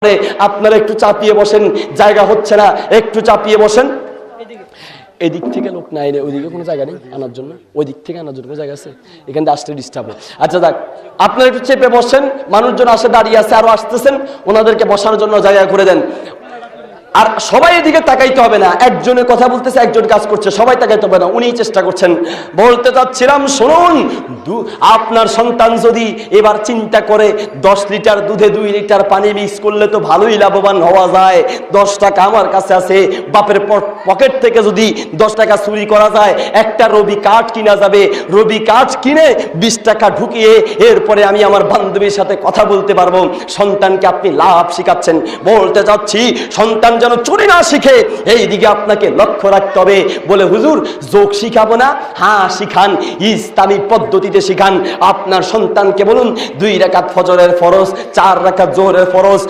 আপনারা একটু চাপিয়ে বসেন, জায়গা হচ্ছে না, একটু চাপিয়ে বসেন। এদিক থেকে লোক নাই রে, ওইদিকে কোনো জায়গা নেই আনার জন্য, ওই দিক থেকে আনার জন্য কোনো জায়গা আছে? এখান থেকে আসতে ডিস্টার্ব হয়। আচ্ছা যাক, আপনারা একটু চেপে বসেন, মানুষজন আসে দাঁড়িয়ে আছে, আরো আসতেছেন, ওনাদেরকে বসার জন্য জায়গা করে দেন। আর সবাই এদিকে তাকাইতে হবে না, একজনের কথা বলতেছে, একজন কাজ করছে, সবাই তাকাইতে হবে না, উনিই চেষ্টা করছেন। বলতে চাচ্ছিলাম, শুনুন, আপনার সন্তান যদি এবার চিন্তা করে 10 লিটার দুধে 2 লিটার পানি মিক্স করলে তো ভালোই লাভবান হওয়া যায়, 10 টাকা আমার কাছে আছে, বাপের পকেট থেকে যদি 10 টাকা চুরি করা যায়, একটা রবি কাঠ কিনা যাবে, রবি কাঠ কিনে 20 টাকা ঢুকিয়ে এরপরে আমি আমার বান্ধবীর সাথে কথা বলতে পারবো। সন্তানকে আপনি লাভ শিখাচ্ছেন। বলতে চাচ্ছি, সন্তান যেন চুরি না শিখে এই দিকে আপনাকে লক্ষ্য রাখতে হবে। বলে হুজুর যোগ শিখাবো না? হ্যাঁ শিখান, ইসলামী পদ্ধতিতে শিখান। আপনার সন্তানকে বলুন 2 রাকাত ফজরের ফরজ, 4 রাকাত জোহরের ফরজ,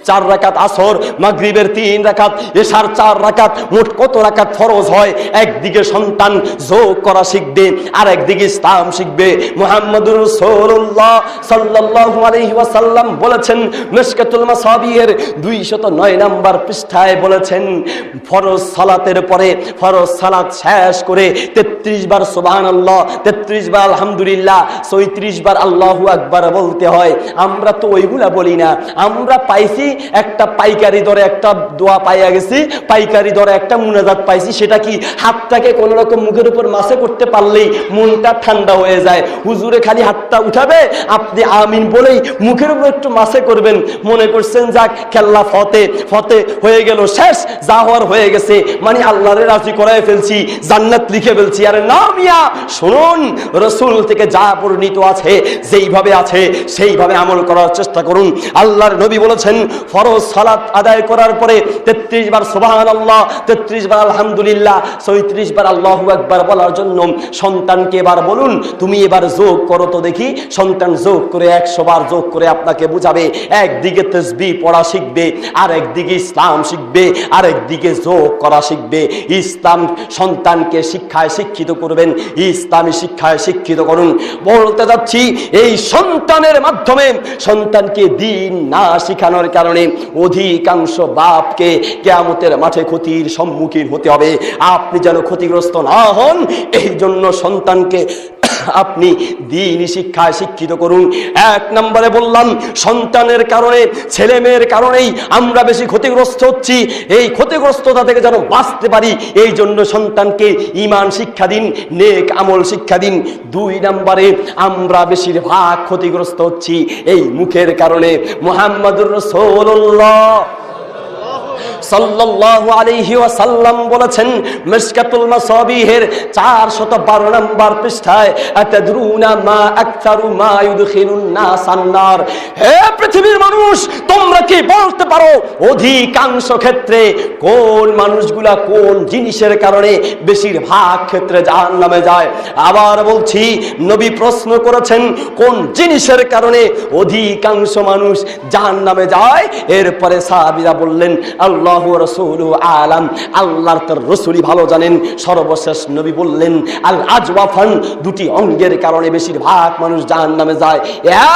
4 রাকাত আসর, মাগরিবের 3 রাকাত, এশার 4 রাকাত, মোট কত রাকাত ফরজ হয়। একদিকে সন্তান যোগ করা শিখবে, আর একদিকে ইসলাম শিখবে। মুহাম্মদুর রাসূলুল্লাহ সাল্লাল্লাহু আলাইহি ওয়াসাল্লাম বলেছেন, মিশকাতুল মাসাবিহের 209 নম্বর পৃষ্ঠায় বলেছেন, ফরজ সালাতের পরে ফরজ সালাত শেষ করে 33 বার সুবহানাল্লাহ, 33 বার আলহামদুলিল্লাহ, 34 বার আল্লাহু আকবার বলতে হয়। আমরা তো ওইগুলা বলি না, আমরা পাইছি একটা পাইকারি দরে একটা দোয়া পাইয়া গেছি, পাইকারি দরে একটা মুনাজাত পাইছি। সেটা কি হাতটাকে কোনো রকম মুখের উপর মাসে করতে পারলেই মনটা ঠান্ডা হয়ে যায়। হুজুরে খালি হাতটা উঠাবে, আপনি আমিন বলেই মুখের উপর একটু মাসে করবেন, মনে করছেন যাক খেল্লা ফতে ফতে হয়ে গেল, শেষ, যা হওয়ার হয়ে গেছে, মানে আল্লাহরে রাজি করায় ফেলছি, জান্নাত লিখে ফেলছি। আরে না মিয়া, শুনুন, রাসূল থেকে যা বর্ণিত আছে, যেইভাবে আছে সেইভাবে আমল করার চেষ্টা করুন। আল্লাহর নবী বলেছেন, ফরজ সালাত আদায় করার পরে 33 বার সুবহানাল্লাহ, 33 বার আলহামদুলিল্লাহ, 34 বার আল্লাহু আকবার বলার জন্য সন্তানকে এবার বলুন, তুমি এবার যোগ করো তো দেখি। সন্তান যোগ করে 100 বার যোগ করে আপনাকে বুঝাবে। একদিকে তাসবিহ পড়া শিখবে, আর একদিকে ইসলাম শিখবে, আর একদিকে যোগ করা শিখবে। ইসলাম সন্তানকে শিক্ষায় শিক্ষিত করবেন, ইসলামী শিক্ষায় শিক্ষিত করুন। বলতে যাচ্ছি, এই সন্তানের মাধ্যমে সন্তানকে দ্বীন না শিখানোর কারণে অধিকাংশ বাপকে কিয়ামতের মাঠে ক্ষতির সম্মুখীন হতে হবে। আপনি যেন ক্ষতিগ্রস্ত না হন, এই জন্য সন্তানকে আপনি দ্বীনি শিক্ষায় শিক্ষিত করুন। 1 নম্বরে বললাম, সন্তানের কারণে, ছেলে মেয়ের কারণেই আমরা বেশি ক্ষতিগ্রস্ত হচ্ছি। এই ক্ষতিগ্রস্ততা থেকে যেন বাঁচতে পারি, এই জন্য সন্তানকে ঈমান শিক্ষা দিন, নেক আমল শিক্ষা দিন। 2 নম্বরে আমরা বেশিরভাগ ক্ষতিগ্রস্ত হচ্ছি এই মুখের কারণে। মুহাম্মদুর রাসূলুল্লাহ সাল্লাল্লাহু আলাইহি ওয়াসাল্লাম বলেছেন, মিশকাতুল মাসাবিহের 412 নম্বর পৃষ্ঠায়, আতাদরুনা মা আকতারু মা ইউদখিলুন নাস আন-নার। হে পৃথিবীর মানুষ, তোমরা কি বলতে পারো অধিকাংশ ক্ষেত্রে কোন মানুষগুলা কোন জিনিসের কারণে বেশিরভাগ ক্ষেত্রে জাহান্নামে যায়? আবার বলছি, নবী প্রশ্ন করেছেন, কোন জিনিসের কারণে অধিকাংশ মানুষ জাহান্নামে যায়? এরপরে সাহাবীরা বললেন, আল্লাহু রাসূলুহু আলাম, আল্লাহর তার রাসূলই ভালো জানেন। সর্বশেষ নবী বললেন, আল আজওয়াফান, 2টি অঙ্গের কারণে বেশিরভাগ মানুষ জাহান্নামে যায়।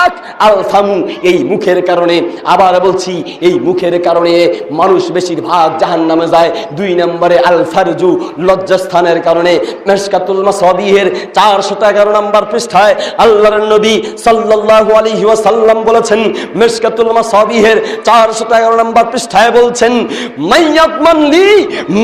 1 আল ফাম, এই মুখের কারণে। আবার বলছি, এই মুখের কারণে মানুষ বেশিরভাগ জাহান্নামে যায়। 2 নম্বরে আল ফারজু, লজ্জাস্থানের কারণে। মিশকাতুল মাসাবিহের 411 নম্বর পৃষ্ঠায় আল্লাহর নবী সাল্লাল্লাহু আলাইহি ওয়াসাল্লাম বলেছেন, মিশকাতুল মাসাবিহের 411 নম্বর পৃষ্ঠায় বলছেন, মাইয়াতমান লি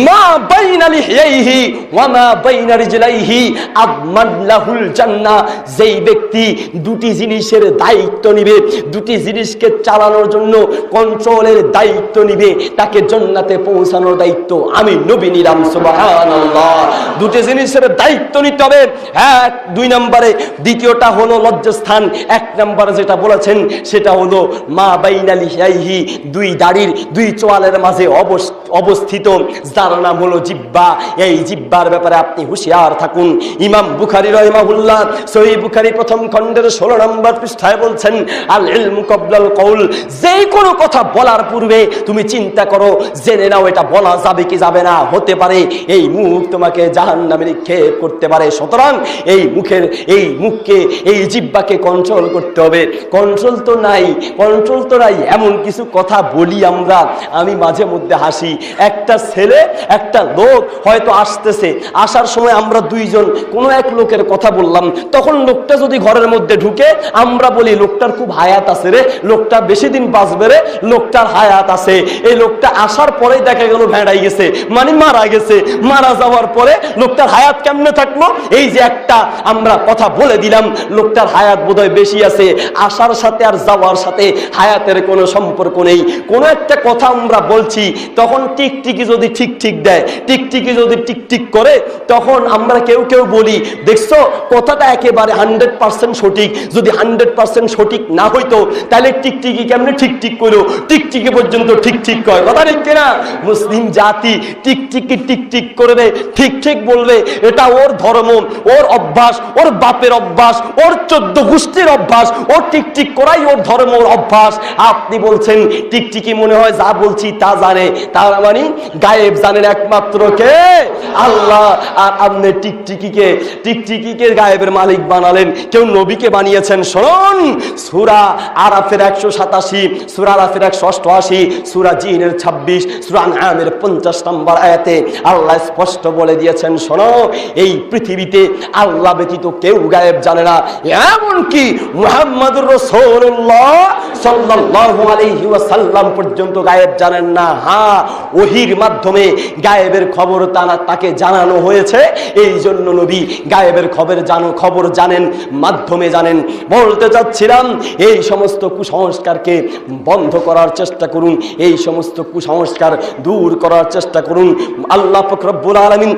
মা বাইনা লিহিয়াইহি ওয়া মা বাইনা রিজলাইহি আদমান লাহুল জান্নাহ। যেই ব্যক্তি 2টি জিনিসের দায়িত্ব নিবে, 2টি জিনিসকে চালানোর জন্য কন্ট্রোলের দায়িত্ব নিবে, তাকে জান্নাতে পৌঁছানোর দায়িত্ব আমি নবী নিলাম। সুবহানাল্লাহ। 2টি জিনিসের দায়িত্ব নিতে হবে। 2 নম্বরে, দ্বিতীয়টা হলো লজ্জাস্থান। 1 নম্বরে যেটা বলেছেন সেটা হলো মা বাইনা লিহিয়াইহি, 2 দাড়ির 2 চোয়ালের মাঝে অবস্থিত, যার নাম হলো জিহ্বা। এই জিহ্বার ব্যাপারে আপনি হুঁশিয়ার থাকুন। ইমাম বুখারী রাহিমাহুল্লাহ সহিহ বুখারী প্রথম খণ্ডের 16 নম্বর পৃষ্ঠায় বলছেন, আল ইলমু ক্বাবলাল কওল, যে কোনো কথা বলার পূর্বে তুমি চিন্তা করো, জেনে নাও এটা বলা যাবে কি যাবে না। হতে পারে এই মুখ তোমাকে জাহান্নামে নিক্ষেপ করতে পারে। সুতরাং এই মুখকে, এই জিহ্বাকে কন্ট্রোল করতে হবে। কন্ট্রোল তো নাই এমন কিছু কথা বলি আমরা। আমি মাঝে মধ্যে হাসি, একটা ছেলে একটা লোক হয়তো আসতেছে, আসার সময় আমরা দুইজন কোনো এক লোকের কথা বললাম, তখন লোকটা যদি ঘরের মধ্যে ঢুকে আমরা বলি লোকটার খুব হায়াত আছে রে, লোকটা বেশি দিন বাঁচবে রে, লোকটার হায়াত আছে। এই লোকটা আসার পরেই দেখা গেল ভেড়াই গেছে, মানে মারা গেছে। মারা যাওয়ার পরে লোকটার হায়াত কেমনে থাকলো? এই যে একটা আমরা কথা বলে দিলাম লোকটার হায়াত বোধহয় বেশি আছে, আসার সাথে আর যাওয়ার সাথে হায়াতের কোনো সম্পর্ক নেই। কোনো একটা কথা আমরা বলছি, তখন টিকটিকি যদি ঠিক দেয়, টিকটিকি যদি টিক করে, তখন আমরা কেউ বলি দেখছো কথাটা একেবারে 100% সঠিক। যদি 100% সঠিক না হইতো তাহলে টিকটিকি কেমনে ঠিক করো? টিকটিকি পর্যন্ত ঠিক কয়, কথা ঠিক কিনা? মুসলিম জাতি টিকটিকি ঠিক করবে, ঠিক বলবে, এটা ওর ধর্ম, ওর অভ্যাস, ওর বাপের অভ্যাস, ওর 14 গোষ্ঠীর অভ্যাস, ওর ঠিক করাই ওর ধর্ম, ওর অভ্যাস। আপনি বলছেন টিকটিকি মনে হয় যা বলছি তা জানে, তার মানে গায়েব জানেন একমাত্র কে? আল্লাহ। আর আপনি টিকটিকিকে গায়েবের মালিক বানালেন, কেউ নবীকে বানিয়েছেন। শুনুন, সূরা আরাফের 187, সূরা আরাফের 188, সূরা জিনের 26, সূরা আনআমের 50 নম্বর আয়াতে আল্লাহ স্পষ্ট বলে দিয়েছেন, শোনো, এই পৃথিবীতে আল্লাহ ব্যতীত কেউ গায়েব জানে না, এমনকি মুহাম্মদুর রাসূলুল্লাহ সাল্লাল্লাহু আলাইহি ওয়াসাল্লাম পর্যন্ত গায়েব জানেন না। হ্যাঁ, ওহীর মাধ্যমে গায়েবের খবর তাকে জানানো হয়েছে, এই জন্য নবী গায়েবের খবর জানেন, মাধ্যমে জানেন। বলতে চাচ্ছিলাম, এই সমস্ত কুসংস্কারকে বন্ধ করার চেষ্টা করুন, এই সমস্ত কুসংস্কার দূর করার চেষ্টা করুন। আল্লাহ পাক রব্বুল আলামিন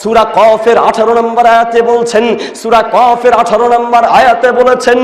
সূরা কফের 18 নম্বর আয়াতে বলছেন, সূরা কফের 18 নম্বর আয়াতে বলেছেন,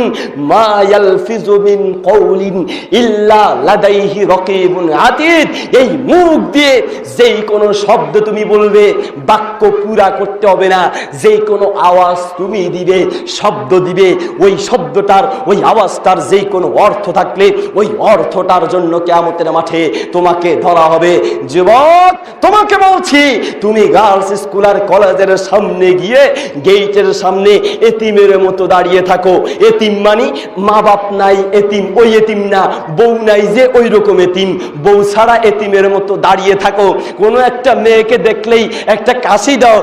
মা ইয়ালফিজু মিন কওলিন ইল্লা লাদাইহি রাকিবুন আতীদ। এই মুখ দিয়ে যেই কোনো শব্দ তুমি বলবে, বাক্য পুরা করতে হবে না, যেই কোনো আওয়াজ তুমি দিবে, শব্দ দিবে, ওই শব্দটার, ওই আওয়াজটার যেই কোনো অর্থ থাকলে ওই অর্থটার জন্য কিয়ামতের মাঠে তোমাকে ধরা হবে। যুবক, তোমাকে বলছি, তুমি গার্লস স্কুল আর কলেজের সামনে গিয়ে গেটের সামনে এতিমের মতো দাঁড়িয়ে থাকো। এতিম মানে মা বাপ নাই এতিম, ওই এতিম না, বউ নাই যে ওই রকম এতিম, বউ ছাড়া এতিমের মতো দাঁড়িয়ে থাকো। কোনো একটা মেয়েকে দেখলেই একটা কাশি দাও,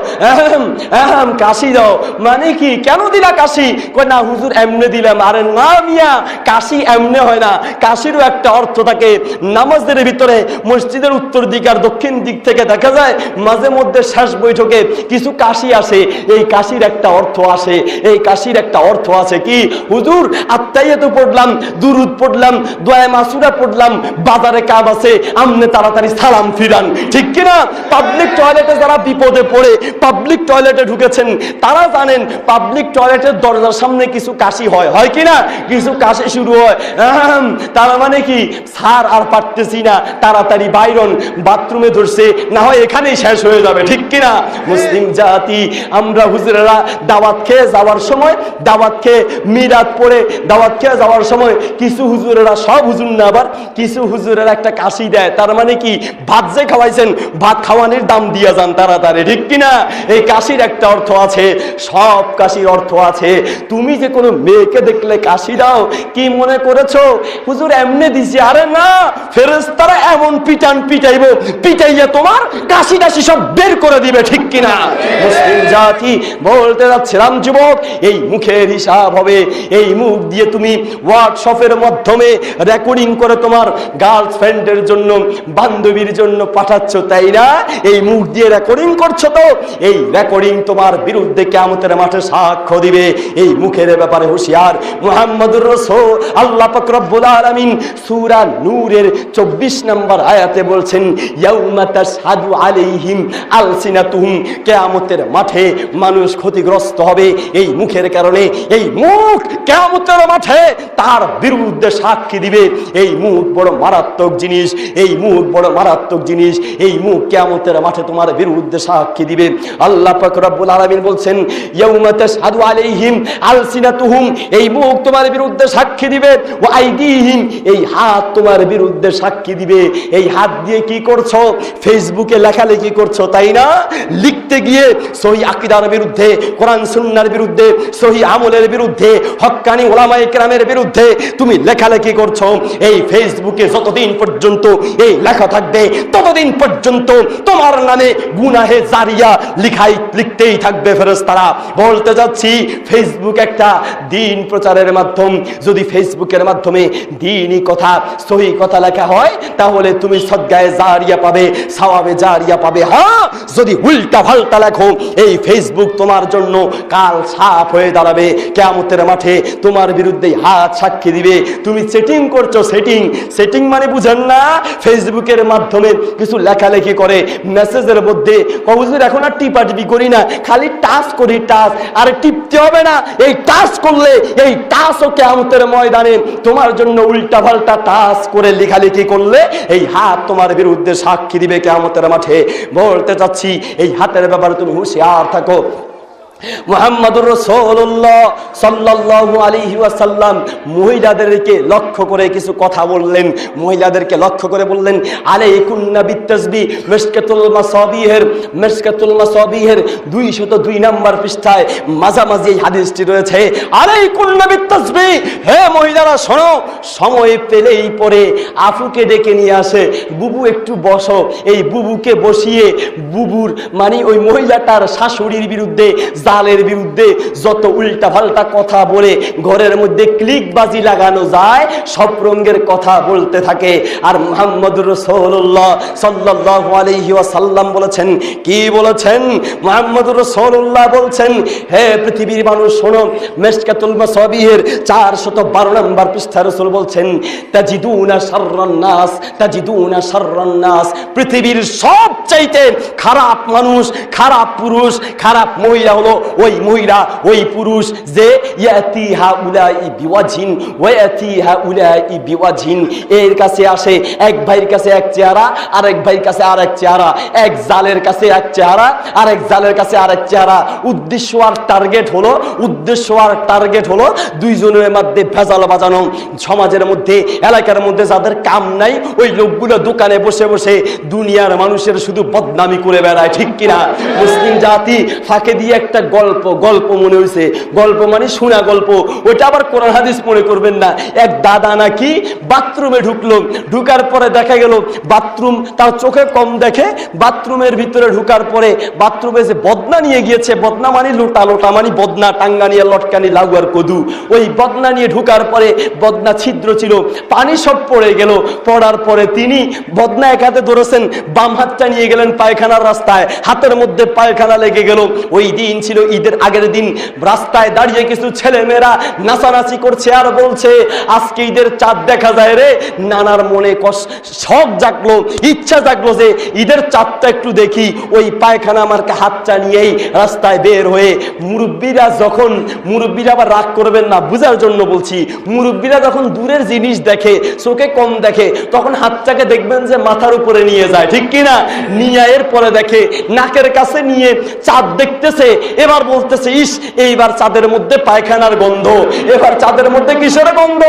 কাশি দাও, মানে কি? কেন দিলা কাশি? কই না হুজুর এমনে দিলাম। আরে না মিয়া, কাশি এমনে হয় না, কাশিরও একটা অর্থ থাকে। নামাজের ভিতরে মসজিদের উত্তর দিক আর দক্ষিণ দিক থেকে দেখা যায় মাঝে মধ্যে শেষ বৈঠকে কিছু কাশি আসে, এই কাশির একটা অর্থ আসে, এই কাশির একটা অর্থ আছে কি? হুজুর আত্তাহিয়াতু পড়লাম, দুরুদ পড়লাম, দোয়া মাসুরা পড়লাম, বাজারে কাজ আছে, আমনে তাড়াতাড়ি সালাম ফিরান, ঠিক কিনা? পাবলিক টয়লেটে যারা বিপদে পড়ে পাবলিক টয়লেটে ঢুকেছেন তারা জানেন পাবলিক টয়লেটের দরজার সামনে কিছু কাশি হয় কিনা? কিছু কাশি শুরু হয়, তার মানে কি? স্যার আর পারতেছি না, তাড়াতাড়ি বাইরন, বাথরুমে ধরছে, না হয় এখানেই শেষ হয়ে যাবে, ঠিক কিনা? মুসলিম জাতি আমরা হুজুরেরা দাওয়াত খেয়ে যাওয়ার সময়, দাওয়াত খেয়ে মিরাত পড়ে দাওয়াত খেয়ে যাওয়ার সময় কিছু হুজুরেরা, সব হুজুর না আবার, কিছু হুজুরেরা একটা কাশি দেয়, তার মানে কি? ভাত যে খাওয়াইছেন, ভাত খাওয়ানোর দাম দিয়ে যান তাড়াতাড়ি, ঠিক কিনা? এই কাশির একটা অর্থ আছে, সব কাশির অর্থ আছে। তুমি যে কোনো মেয়েকে দেখলে কাশি দাও, কি মনে করেছো হুজুর এমনি দিছি? আরে না, ফেরেশতারা এমন পিটাইবো, পিটাইয়া তোমার কাশি টাশি সব বের করে দিবে, ঠিক কিনা? মুসলিম জাতি বলতে যাচ্ছিলাম, যুবক, এই মুখের হিসাব হবে। এই মুখ দিয়ে তুমি হোয়াটসঅ্যাপের মাধ্যমে রেকর্ডিং করে তোমার গার্লফ্রেন্ডের জন্য, বান্ধবীর জন্য পাঠাচ্ছ, তাই না? এই মুখ দিয়ে রেকর্ডিং করছো, তো এই রেকর্ডিং তোমার বিরুদ্ধে কিয়ামতের মাঠে সাক্ষ্য দিবে। এই মুখের ব্যাপারে হুঁশিয়ার। মুহাম্মদুর রাসূল আল্লাহ পাক রব্বুল আলামিন সূরা নূরের 24 নম্বর আয়াতে বলছেন, ইয়াউমা তাশহাদু আলাইহিম আলসিনাতুহুম। কিয়ামতের মাঠে মানুষ ক্ষতিগ্রস্ত হবে এই মুখের কারণে। এই মুখ কিয়ামতের মাঠে তার বিরুদ্ধে সাক্ষী দিবে। এই মুখ বড় মারাত্মক জিনিস। এই মুখ বড় মারাত্মক জিনিস। এই মুখ কিয়ামতের মাঠে তোমার বিরুদ্ধে সাক্ষী দিবে। আল্লাহ পাক রব্বুল আলামিন বলছেন ইয়াউমা তাশহাদু আলাইহিম আলসিনাতুহুম, এই মুখ তোমার বিরুদ্ধে সাক্ষী দিবে, ওয়া আইদিহিম, এই হাত তোমার বিরুদ্ধে সাক্ষী দিবে। এই হাত দিয়ে কি করছো? ফেসবুকে লেখালেখি করছো, তাই না? লিখতে গিয়ে সহিহ আকীদার বিরুদ্ধে, কোরআন সুন্নাহর বিরুদ্ধে, সহিহ আমলের বিরুদ্ধে, হক্কানি উলামায়ে কেরামের বিরুদ্ধে তুমি লেখালেখি করছো। এই ফেসবুকে যতদিন পর্যন্ত এই লেখা থাকবে ততদিন পর্যন্ত তোমার নামে গুনাহে জারিয়া লিখতেই থাকবে ফেরেশতারা। বলতে যাচ্ছি ফেসবুক একটা দ্বীন প্রচারের মাধ্যম। যদি ফেসবুকের মাধ্যমে দ্বীনি কথা, সহিহ কথা লেখা হয় তাহলে তুমি সদকায়ে জারিয়া পাবে, সওয়াবে জারিয়া পাবে। হ্যাঁ, যদি উল্টা পাল্টা লেখো এই ফেসবুক তোমার জন্য কাল সাপ হয়ে দাঁড়াবে। কিয়ামতের মাঠে তোমার বিরুদ্ধে হাত সাক্ষী দিবে। তুমি সেটিং করছো, সেটিং মানে বুঝেন না? ফেসবুকের মাধ্যমে কিছু লেখালেখি করে মেসেজের মধ্যে হুজুর এখন আর টিপাটিপি করি না, খালি টাচ করি, টাচ। আর টিপতে হবে না, এই টাচ করলে এই টাচও কিয়ামতের ময়দানে তোমার জন্য উল্টা পাল্টা টাচ করে লেখালেখি করলে এই হাত তোমার বিরুদ্ধে সাক্ষী দিবে কিয়ামতের মাঠে। বলতে চাচ্ছি এই হাতের ব্যাপারে তুমি হুঁশিয়ার থাকো। মুহাম্মদুর রাসূলুল্লাহ সাল্লাল্লাহু আলাইহি ওয়াসাল্লাম মহিলাদেরকে লক্ষ্য করে কিছু কথা বললেন। মহিলাদেরকে লক্ষ্য করে বললেন আলাইকুন্না বিতাসবিহ। মিশকাতুল মাসাবিহের 202 নম্বর পৃষ্ঠায় মাঝামাঝি এই হাদিসটি রয়েছে। আলাইকুন্না বিতাসবিহ, হে মহিলারা শোনো, সময় পেলেই পরে আফুকে ডেকে নিয়ে আসে, বুবু একটু বসো। এই বুবুকে বসিয়ে বুবুর মানে ওই মহিলাটার শাশুড়ির বিরুদ্ধে, জালের বিরুদ্ধে যত উল্টা পাল্টা কথা বলে ঘরের মধ্যে ক্লিকবাজি লাগানো যায় সব রঙের কথা বলতে থাকে। আর মুহাম্মদুর রাসূলুল্লাহ সাল্লাল্লাহু আলাইহি ওয়াসাল্লাম বলেছেন, কি বলেছেন? মুহাম্মদুর রাসূলুল্লাহ বলছেন, হে পৃথিবীর মানুষ শোনো, মিশকাতুল মাসাবিহের 412 নম্বর পৃষ্ঠায় রাসূল বলছেন তাজিদুনা শাররান নাস, পৃথিবীর সবচাইতে খারাপ মানুষ, খারাপ পুরুষ, খারাপ মহিলা হলো ওই মহিলা, ওই পুরুষ যে ইয়াতি হাউলাই বিওয়াজিন ওয়া ইয়াতি হাউলাই বিওয়াজিন, এর কাছে আসে এক ভাইয়ের কাছে এক চেহারা, আরেক ভাইয়ের কাছে আরেক চেহারা, এক জালের কাছে এক চেহারা, আরেক জালের কাছে আরেক চেহারা। উদ্দেশ্য আর টার্গেট হলো দুইজনের মধ্যে ভেজাল বাজানো। সমাজের মধ্যে, এলাকার মধ্যে যাদের কাম নাই ওই লোকগুলো দোকানে বসে বসে দুনিয়ার মানুষের শুধু বদনামি করে বেড়ায়, ঠিক কিনা? মুসলিম জাতি ফাঁকে দিয়ে একটা গল্প মনে হয়েছে, গল্প মানে শোনা গল্প, ওইটা আবার কোরআন হাদিস মনে করবেন না। এক দাদা নাকি বাথরুমে ঢুকলো, ঢুকার পরে দেখা গেল বাথরুম তার চোখে কম দেখে, বাথরুমের ভিতরে ঢুকার পরে বাথরুমে যে বদনা নিয়ে গিয়েছে, বদনা মানে লোটা মানে বদনা, টাঙ্গানিয়া লটকানি লাউ আর কদু, ওই বদনা নিয়ে ঢুকার পরে বদনা ছিদ্র ছিল, পানি সব পড়ে গেল। পড়ার পরে তিনি বদনা এক হাতে ধরেছেন, বাম হাতটা নিয়ে গেলেন পায়খানার রাস্তায়, হাতের মধ্যে পায়খানা লেগে গেল। ওই দিন ছিল ঈদের আগের দিন, রাস্তায় দাঁড়িয়ে কিছু ছেলে মেয়েরা নাচানাচি করছে আর বলছে আজকে ঈদের চাঁদ দেখা যায় রে। নানার মনে শখ জাগলো, ইচ্ছা জাগলো যে ঈদের চাঁদটা একটু দেখি। ওই পায়খানা মার্কা হাতটা নিয়েই রাস্তায় বের হয়ে মুরব্বীরা আবার রাগ করবেন না, বুঝার জন্য বলছি, মুরব্বীরা যখন দূরের জিনিস দেখে, চোখে কম দেখে, তখন হাতটাকে দেখবেন যে মাথার উপরে নিয়ে যায়, ঠিক কিনা? নিয়ে এর পরে দেখে নাকের কাছে নিয়ে চাঁদ দেখতেছে, এবার বলতেছে ইস এইবার চাঁদের মধ্যে পায়খানার গন্ধ। এবার চাঁদের মধ্যে কিসের গন্ধ?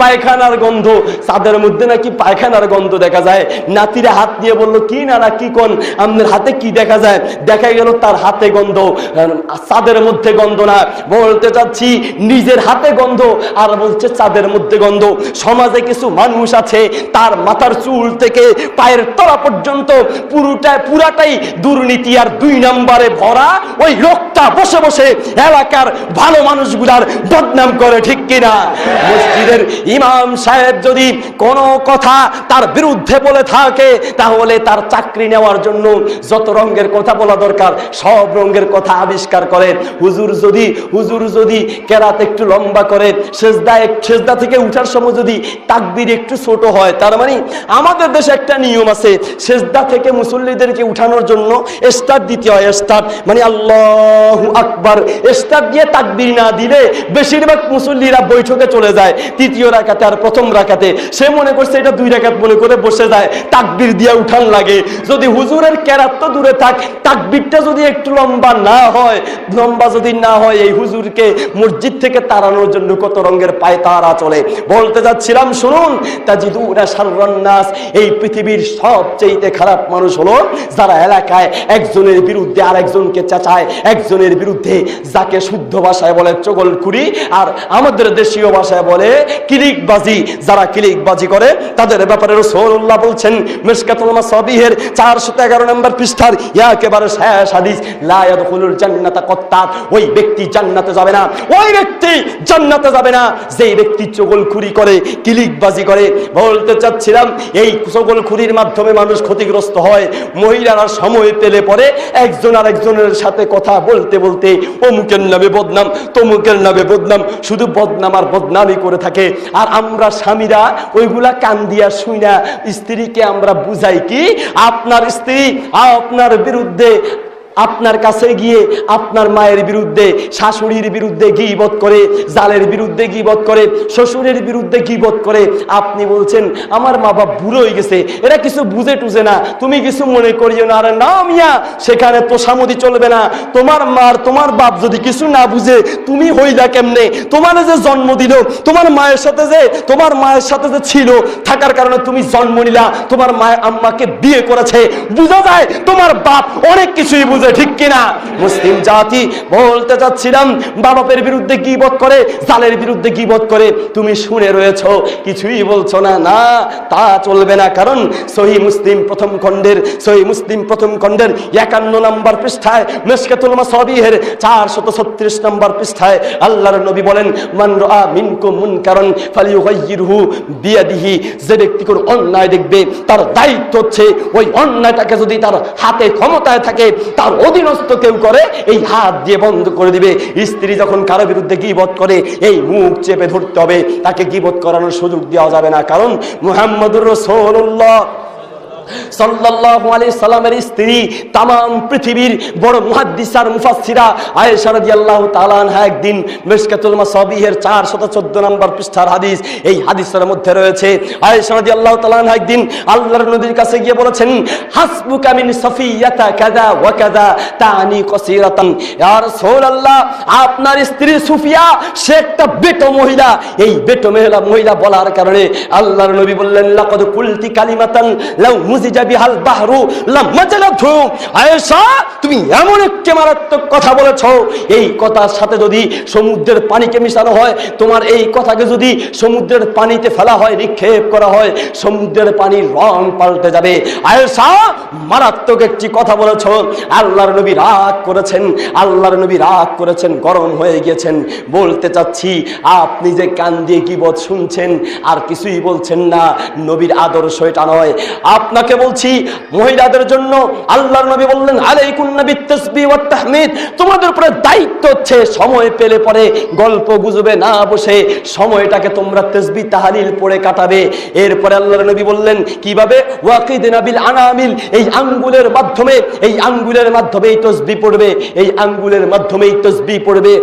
পায়খানার গন্ধ। চাঁদের মধ্যে নাকি পায়খানার গন্ধ দেখা যায়। নাতিরা হাত দিয়ে বললো কি নানা কি কোন আপনার হাতে কি দেখা যায়? দেখা গেল তার হাতে গন্ধ, চাঁদের মধ্যে গন্ধ না। বলতে চাচ্ছি নিজের হাতে গন্ধ আর বলছে চাঁদের মধ্যে গন্ধ। সমাজে কিছু মানুষ আছে তার মাথার চুল থেকে পায়ের তলা পর্যন্ত পুরাটাই দুর্নীতি আর 2 নম্বরে ভরা। ওই লোকটা বসে বসে এলাকার ভালো মানুষগুলার বদনাম করে, ঠিক কিনা? মসজিদের ইমাম সাহেব যদি কোনো কথা তার বিরুদ্ধে বলে থাকে তাহলে তার চাকরি নেওয়ার জন্য যত রঙের কথা বলা দরকার সব রঙের কথা আবিষ্কার করে। হুজুর যদি কেরাত একটু লম্বা করে, সেজদা একটু সেজদা থেকে উঠার সময় যদি তাকবীর একটু ছোট হয়, তার মানে আমাদের দেশে একটা নিয়ম আছে, সেজদা থেকে মুসল্লিদেরকে উঠানোর জন্য স্টার্ট দিতে হয়। স্টার্ট মানে আল্লাহু আকবার, স্টার্ট দিয়ে তাকবীর না দিলে বেশিরভাগ মুসল্লিরা বৈঠকে চলে যায় তৃতীয় রাকাতে আর প্রথম রাকাতে। সে মনে করছে এটা 2 রাকাত মনে করে বসে যায়, তাকবীর দিয়ে উঠান লাগে। যদি হুজুরের কেরাত তো দূরে থাক, তাকবীরটা যদি একটু লম্বা না হয়, যদি না হয়, এই হুজুরকে মসজিদ থেকে তাড়ানোর জন্য কত রঙের পায়তারা চলে। বলতে যাচ্ছিলাম, শুনুন, তাজিদুনা শাররান নাস, এই পৃথিবীর সবচেয়ে খারাপ মানুষ হলো যারা এলাকায় একজনের বিরুদ্ধে আরেকজনকে চেঁচায়, একজনের বিরুদ্ধে যাকে শুদ্ধ ভাষায় বলে চগলখুরি আর আমাদের দেশীয় ভাষায় বলে কিলিকবাজি। যারা কিলিকবাজি করে তাদের ব্যাপারে রাসূলুল্লাহ বলছেন মিশকাতুল মাসাবিহের 411 নম্বর পৃষ্ঠার একেবারে শেষ হাদিস, লা ইয়াদখুলুল জান্নাতা কাত্তাত, ওই ব্যক্তি জান্নাতে যাবে না, ওই ব্যক্তি জান্নাতে যাবে না যেই ব্যক্তি চগলখুরি করে, কিলিকবাজি করে। বলতে চাচ্ছিলাম, এই চগলখুরির মাধ্যমে মানুষ ক্ষতিগ্রস্ত হয়। মহিলারা সময় পেলে পরে একজন আরেকজনের সাথে কথা বলতে বলতে অমুকের নামে বদনাম, তমুকের নামে বদনাম, শুধু বদনাম আর বদনামই করে থাকে। আর আমরা স্বামীরা ওইগুলা কান দিয়া শুই না। স্ত্রীকে আমরা বুঝাই কি, আপনার স্ত্রী আপনার বিরুদ্ধে আপনার কাছে গিয়ে আপনার মায়ের বিরুদ্ধে, শাশুড়ির বিরুদ্ধে গীবত করে, জালের বিরুদ্ধে গীবত করে, শ্বশুরের বিরুদ্ধে গীবত করে। আপনি বলছেন আমার মা বাপ বুড়ো হয়ে গেছে, এরা কিছু বুঝে টুঝে না, তুমি কিছু মনে করিও না। আরে না মিয়া, সেখানে তো সামদি চলবে না। তোমার মার তোমার বাপ যদি কিছু না বুঝে, তুমি হইলা কেমনে? তোমার যে জন্ম দিল, তোমার মায়ের সাথে যে ছিল, থাকার কারণে তুমি জন্ম নিলা, তোমার মায়ের আম্মাকে বিয়ে করেছে, বুঝা যায় তোমার বাপ অনেক কিছুই বুঝে, ঠিক কিনা? মুসলিম জাতি, বলতে চাচ্ছিলাম, বাবাপের বিরুদ্ধে গীবত করে, জালের বিরুদ্ধে গীবত করে, তুমি শুনে রয়েছো, কিছুই বলছো না। না, তা চলবে না। কারণ সহিহ মুসলিম প্রথম খণ্ডের 51 নম্বর পৃষ্ঠায়, মিশকাতুল মাসাবিহের 436 নম্বর পৃষ্ঠায় আল্লাহর নবী বলেন, মান রাআ মিনকুম মুনকারান ফালিয়ুগাইয়িরহু বিয়াদিহি, যে ব্যক্তি কোন অন্যায় দেখবে তার দায়িত্ব হচ্ছে ওই অন্যায়টাকে যদি তার হাতে ক্ষমতায় থাকে, তার অধীনস্থ কেউ করে, এই হাত দিয়ে বন্ধ করে দিবে। স্ত্রী যখন কারো বিরুদ্ধে গীবত করে, এই মুখ চেপে ধরতে হবে, তাকে গীবত করানোর সুযোগ দেওয়া যাবে না। কারণ মুহাম্মদুর রাসূলুল্লাহ সাল্লাল্লাহু আলাইহি সাল্লামের স্ত্রী, তামাম পৃথিবীর বড় মুহাদ্দিস আর মুফাসসিরা আয়েশা রাদিয়াল্লাহু তাআলা আনহা একদিন মিশকাতুল মাসাবিহের 414 নম্বর পৃষ্ঠার হাদিস, এই হাদিসের মধ্যে রয়েছে, আয়েশা রাদিয়াল্লাহু তাআলা আনহা একদিন আল্লাহর নবীর কাছে গিয়ে বলেছেন, হাসবুকা মিন সাফিয়াতা কাযা ওয়া কাযা তানি কাসীরাতান, ইয়া রাসূলুল্লাহ, আপনার স্ত্রী সুফিয়া সে একটা বেটো মহিলা। এই বেটো মহিলা বলার কারণে আল্লাহর নবী বললেন, লাকাদ কুলতি কালিমাতান লাউ মুজিজা বিহাল বাহরু লামাজালাতহু, আয়েশা তুমি এমন একটি মারাত্মক কথা বলেছো, এই কথার সাথে যদি সমুদ্রের পানিকে মিশানো হয়, তোমার এই কথাকে যদি সমুদ্রের পানিতে ফেলা হয়, নিক্ষেপ করা হয়, সমুদ্রের পানির রং পাল্টে যাবে। আয়েশা মারাত্মক একটি কথা বলেছো। আল্লাহর নবী রাগ করেছেন, গরম হয়ে গিয়েছেন। বলতে চাচ্ছি, আপনি যে কান দিয়ে গীবত শুনছেন আর কিছুই বলছেন না, নবীর আদর্শ এটা নয়। আপনাকে বলছি, মহিলাদের জন্য আল্লাহর নবী বললেন, আলাইকুন্না বিত্তাসবিহ ওয়াত তাহমিদ, তোমাদের উপরে দায়িত্ব হচ্ছে সময় পেলে পরে গল্প গুজবে না বসে সময়টাকে তোমরা তাসবিহ তাহলিল পড়ে কাটাবে। এরপরে আল্লাহর নবী বললেন কিভাবে, ওয়াকিদনা বিল আনামিল, এই আঙ্গুলের মাধ্যমে এই তাসবিহ পড়বে, এই আঙ্গুলের মাধ্যমেই তাসবিহ পড়বে।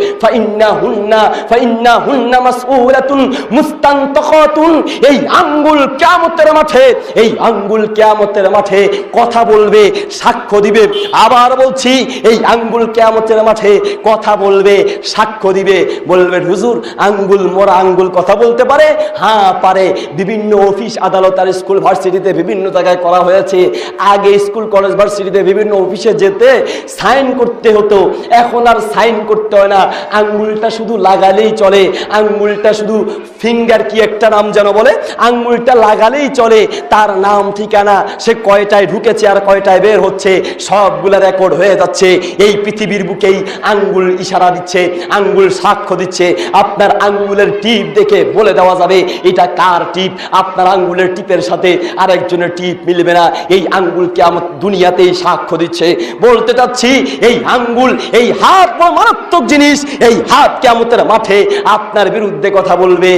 ফাইন্নাহুন্না মাসউলাতুন মুস্তানতাকাতুন, এই আঙ্গুল কিয়ামতের মাঠে কথা বলবে, সাক্ষ্য দিবে। আবার বলছি, এই আঙ্গুল কিয়ামতের মাঠে কথা বলবে, সাক্ষ্য দিবে। বলবে, হুজুর আঙ্গুল, মোরা আঙ্গুল কথা বলতে পারে? হ্যাঁ পারে। বিভিন্ন অফিস আদালত আর স্কুল ভার্সিটিতে বিভিন্ন জায়গায় করা হয়েছে। আগে স্কুল কলেজ ভার্সিটিতে বিভিন্ন অফিসে যেতে সাইন করতে হতো, এখন আর সাইন করতে হয় না, আঙ্গুলটা শুধু লাগালেই চলে। আঙ্গুলটা শুধু ফিঙ্গার কি একটা নাম যেন বলে, আঙ্গুলটা লাগালেই চলে, তার নাম ঠিকানা সে কয়টায় ঢুকেছে আর কয়টায় বের হচ্ছে সবগুলা রেকর্ড হয়ে যাচ্ছে। এই পৃথিবীর বুকেই আঙ্গুল ইশারা দিচ্ছে, আঙ্গুল সাক্ষ্য দিচ্ছে। আপনার আঙ্গুলের টিপ দেখে বলে দেওয়া যাবে এটা কার টিপ। আপনার আঙ্গুলের টিপের সাথে আরেকজনের টিপ মিলবে না। এই আঙ্গুল কিয়ামত দুনিয়াতেই সাক্ষ্য দিচ্ছে। বলতে চাচ্ছি এই আঙ্গুল, এই হাত মারাত্মক জিনিস। এই হাত কিয়ামতের মাঠে আপনার বিরুদ্ধে কথা বলবে।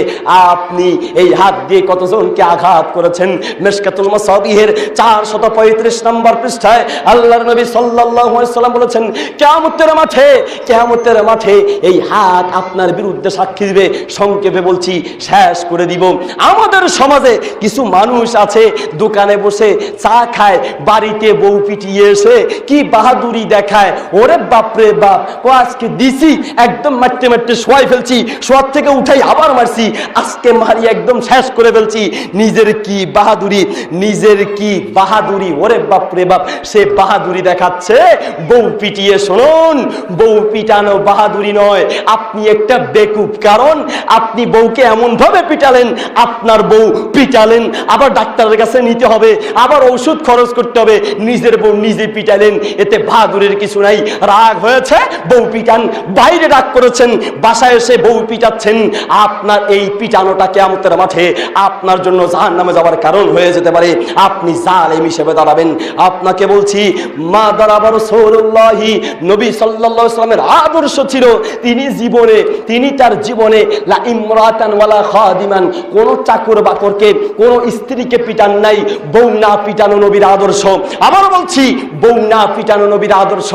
আপনি এই হাত দিয়ে কতজনকে আঘাত করেছেন? মিশকাতুল মাসাবিহের 435 নম্বর পৃষ্ঠায় আল্লাহর নবী সাল্লাল্লাহু আলাইহি ওয়াসাল্লাম বলেছেন কিয়ামতের মাঠে এই হাত আপনার বিরুদ্ধে সাক্ষী দিবে। সংক্ষেপে বলছি, শেষ করে দিব। আমাদের সমাজে কিছু মানুষ আছে দোকানে বসে চা খায়, বাড়িতে বউ পিটিয়ে এসে কি বাহাদুরি দেখায়। ওরে বাপরে বাপ, ও আজকে দিছি একদম মারতে মারতে শোয়াই ফেলছি, শোয়ার থেকে উঠাই আবার মারছি, আজকে মারি একদম শেষ করে ফেলছি। নিজের কি বাহাদুরি, ওরে বাপরে বাপ, সে বাহাদুরি দেখাচ্ছে বউ পিটিয়ে। শুনুন, বউ পিটানো বাহাদুরি নয়, আপনি একটা বেকুব। কারণ আপনি বউকে এমন ভাবে পিটালেন, আপনার বউ পিটালেন, আবার ডাক্তারের কাছে নিতে হবে, আবার ওষুধ খরচ করতে হবে, নিজের বউ নিজে পিটালেন। এতে বাহাদুরের কিছু নাই। রাগ হয়েছে বউ পিটান, বাইরে রাগ করেছেন, বাসায় এসে বউ পিটাচ্ছেন। আপনার এই পিটানোটা কিয়ামতের মাঠে আপনার জন্য জাহান্নামে যাওয়ার কারণ হয়ে যেতে পারে। আপনি জালেম হিসেবে দাঁড়াবেন। আপনাকে বলছি, মা দাঁড়াবার রাসূলুল্লাহি, নবী সাল্লাল্লাহু আলাইহি ওয়াসাল্লামের আদর্শ ছিল তিনি তার জীবনে লা ইমরাতান ওয়ালা খাদিমান, কোন চাকর বাকরকে, কোন স্ত্রীকে পিটান নাই। বউ না পিটানো নবীর আদর্শ। আবার বলছি, বউ না পিটানো নবীর আদর্শ।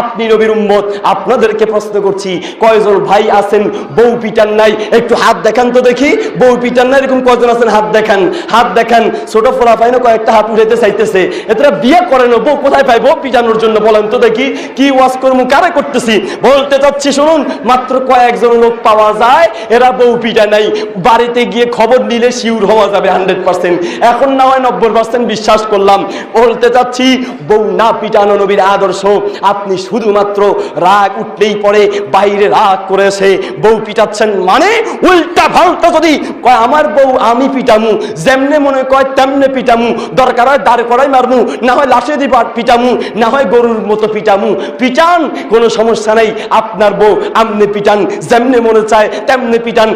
আপনি নবীর উম্মত, আপনাদেরকে প্রশ্ন করছি, কয়জন ভাই আছেন বউ পিটান নাই? একটু হাত দেখান তো দেখি। বউ পিটান নাই এরকম কয়জন আছেন? হাত দেখান। ছোট ফোলা পাইনো কয়েকটা হাত উঠাইতে চাইতেছে। এতটা বিয়ে করেন, বউ কোথায় পাইবো পিটানোর জন্য? বলেন তো দেখি, কি ওয়াজ করবো, কারে করতেছি? বলতে চাচ্ছি, শুনুন, মাত্র কয়েকজন লোক পাওয়া যায় এরা বউ পিটা নাই। বাড়িতে গিয়ে খবর নিলে শিওর হওয়া যাবে 100%। এখন না হয় 90% বিশ্বাস করলাম। বলতে চাচ্ছি, বউ না পিটানো নবীর আদর্শ। আপনি শুধুমাত্র রাগ উঠলেই পরে বাইরে রাগ করেছে বউ পিটাচ্ছেন, মানে উল্টা পাল্টা। যদি কয় আমার বউ আমি পিটামু, যেমনে মনে কয় তেমনে পিটামু, দরকার হয় দাঁড় করাই মারমু, না হয় লাশে দিয়ে পিটামু, না হয় গরুর মতো পিটামু। পিটান, কোনো সমস্যা নাই। আপনার বউ আমনে পিটান, যেমনে মনে চায় তেমনে পিটান।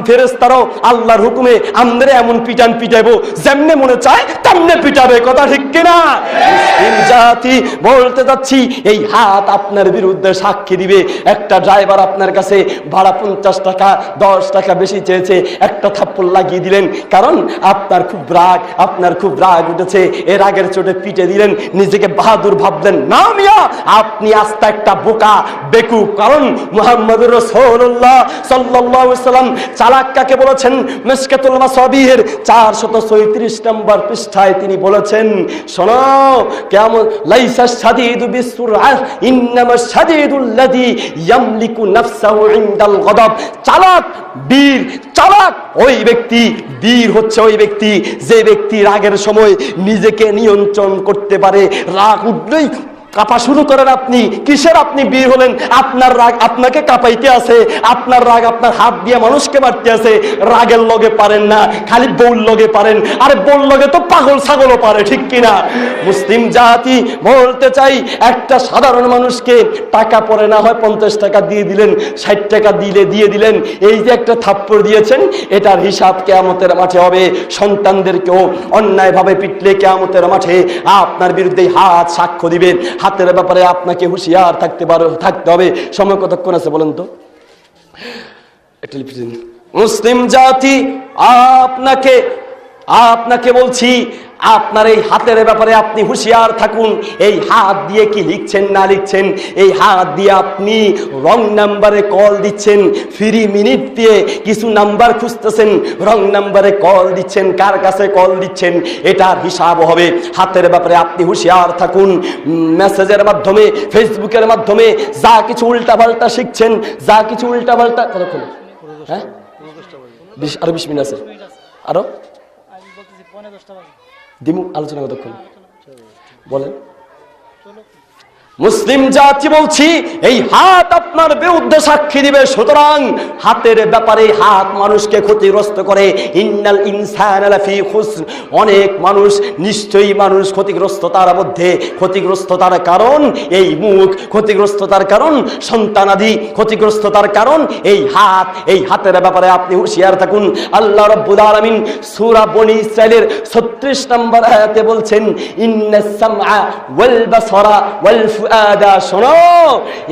ফেরেশতারাও আল্লাহর হুকুমে আমনে এমন পিটান পিটাইবো, যেমনে মনে চায় তেমনে পিটাবে। কথা ঠিক কিনা? মুসলিম জাতি, বলতে যাচ্ছি, এই হাত আপনার বিরুদ্ধে সাক্ষী দিবে। একটা ড্রাইভার আপনার কাছে ভাড়া 50 টাকা 10 টাকা বেশি চেয়েছে, একটা থাপ্পড় লাগিয়ে দিলেন, কারণ আপনার খুব রাগ উঠেছে। এর আগের চোটে পিটে দিলেন, নিজেকে বাহাদুর ভাবলেন। না মিয়া, আপনি আস্তে একটা বোকা বেকুব। কারণ মুহাম্মদুর রাসূলুল্লাহ সাল্লাল্লাহু আলাইহি ওয়াসাল্লাম চালাক কাকে বলেছেন? মিশকাতুল মাসাবিহের 434 নম্বর পৃষ্ঠায় তিনি বলেছেন, শোনো, কেমন লাইসা শাদীদু বিসুরআহ ইন্নামা শাদীদুল্লাযী ইয়ামলিকু নাফসাহু ইনদাল গদাব। চালাক ওই ব্যক্তি, বীর হচ্ছে ওই ব্যক্তি যে ব্যক্তি রাগের সময় নিজেকে নিয়ন্ত্রণ করতে পারে। রাগ উঠলেই কাঁপা শুরু করেন আপনি। কিসের আপনি বীর হলেন? আপনার রাগ আপনাকে কাঁপাইতে আছে, আপনার রাগ আপনার হাত দিয়ে মানুষকে মারতে আছে। রাগের লগে পারেন না, খালি বউর লগে পারেন। আরে বউর লগে তো পাগল ছাগলও পারে, ঠিক কিনা? মুসলিম জাতি, বলতে চাই, একটা সাধারণ মানুষকে টাকা পরে না হয় 50 টাকা দিয়ে দিলেন, 60 টাকা দিয়ে দিলেন, এই যে একটা থাপ্পড় দিয়েছেন, এটার হিসাব কিয়ামতের মাঠে হবে। সন্তানদেরকেও অন্যায়ভাবে পিটলে কিয়ামতের মাঠে আপনার বিরুদ্ধে হাত সাক্ষ্য দিবে। হাতের ব্যাপারে আপনাকে হুঁশিয়ার থাকতে হবে। সময় কতক্ষণ আছে বলেন তো? মুসলিম জাতি, আপনাকে বলছি, আপনার এই হাতের ব্যাপারে আপনি হুঁশিয়ার থাকুন। এই হাত দিয়ে কি লিখছেন না লিখছেন, এই হাত দিয়ে আপনি রং নাম্বারে কল দিচ্ছেন, ফ্রি মিনিট দিয়ে কিছু নাম্বার খুঁজতেছেন, রং নাম্বারে কল দিচ্ছেন, কার কাছে কল দিচ্ছেন, এটার হিসাব হবে। হাতের ব্যাপারে আপনি হুঁশিয়ার থাকুন। মেসেজের মাধ্যমে, ফেসবুকের মাধ্যমে যা কিছু উল্টাপাল্টা শিখছেন, যা কিছু উল্টাপাল্টা, কতক্ষণ? হ্যাঁ, আরো 20 মিনিট আছে। আরো দিমু আলোচনা কতক্ষণ বলেন? মুসলিম জাতি বলছি, এই হাত আপনার বিরুদ্ধে সাক্ষী দিবে। সুতরাং হাতের ব্যাপারে হাত মানুষকে ক্ষতিগ্রস্ত করে। ইন্নাল ইনসানা লাফি খুসর, অনেক মানুষ, নিশ্চয়ই মানুষ ক্ষতিগ্রস্ততার মধ্যে। ক্ষতিগ্রস্ততার কারণ এই মুখ, ক্ষতিগ্রস্ততার কারণ সন্তানাদি, ক্ষতিগ্রস্ততার কারণ এই হাত। এই হাতের ব্যাপারে আপনি হুঁশিয়ার থাকুন। আল্লাহ রাব্বুল আলামিন সূরা বনী ইসরাঈলের 36 নম্বর আয়াতে বলছেন, ইন্নাস সামআ ওয়াল বাসারা ওয়াল ফুআদা, শোনো,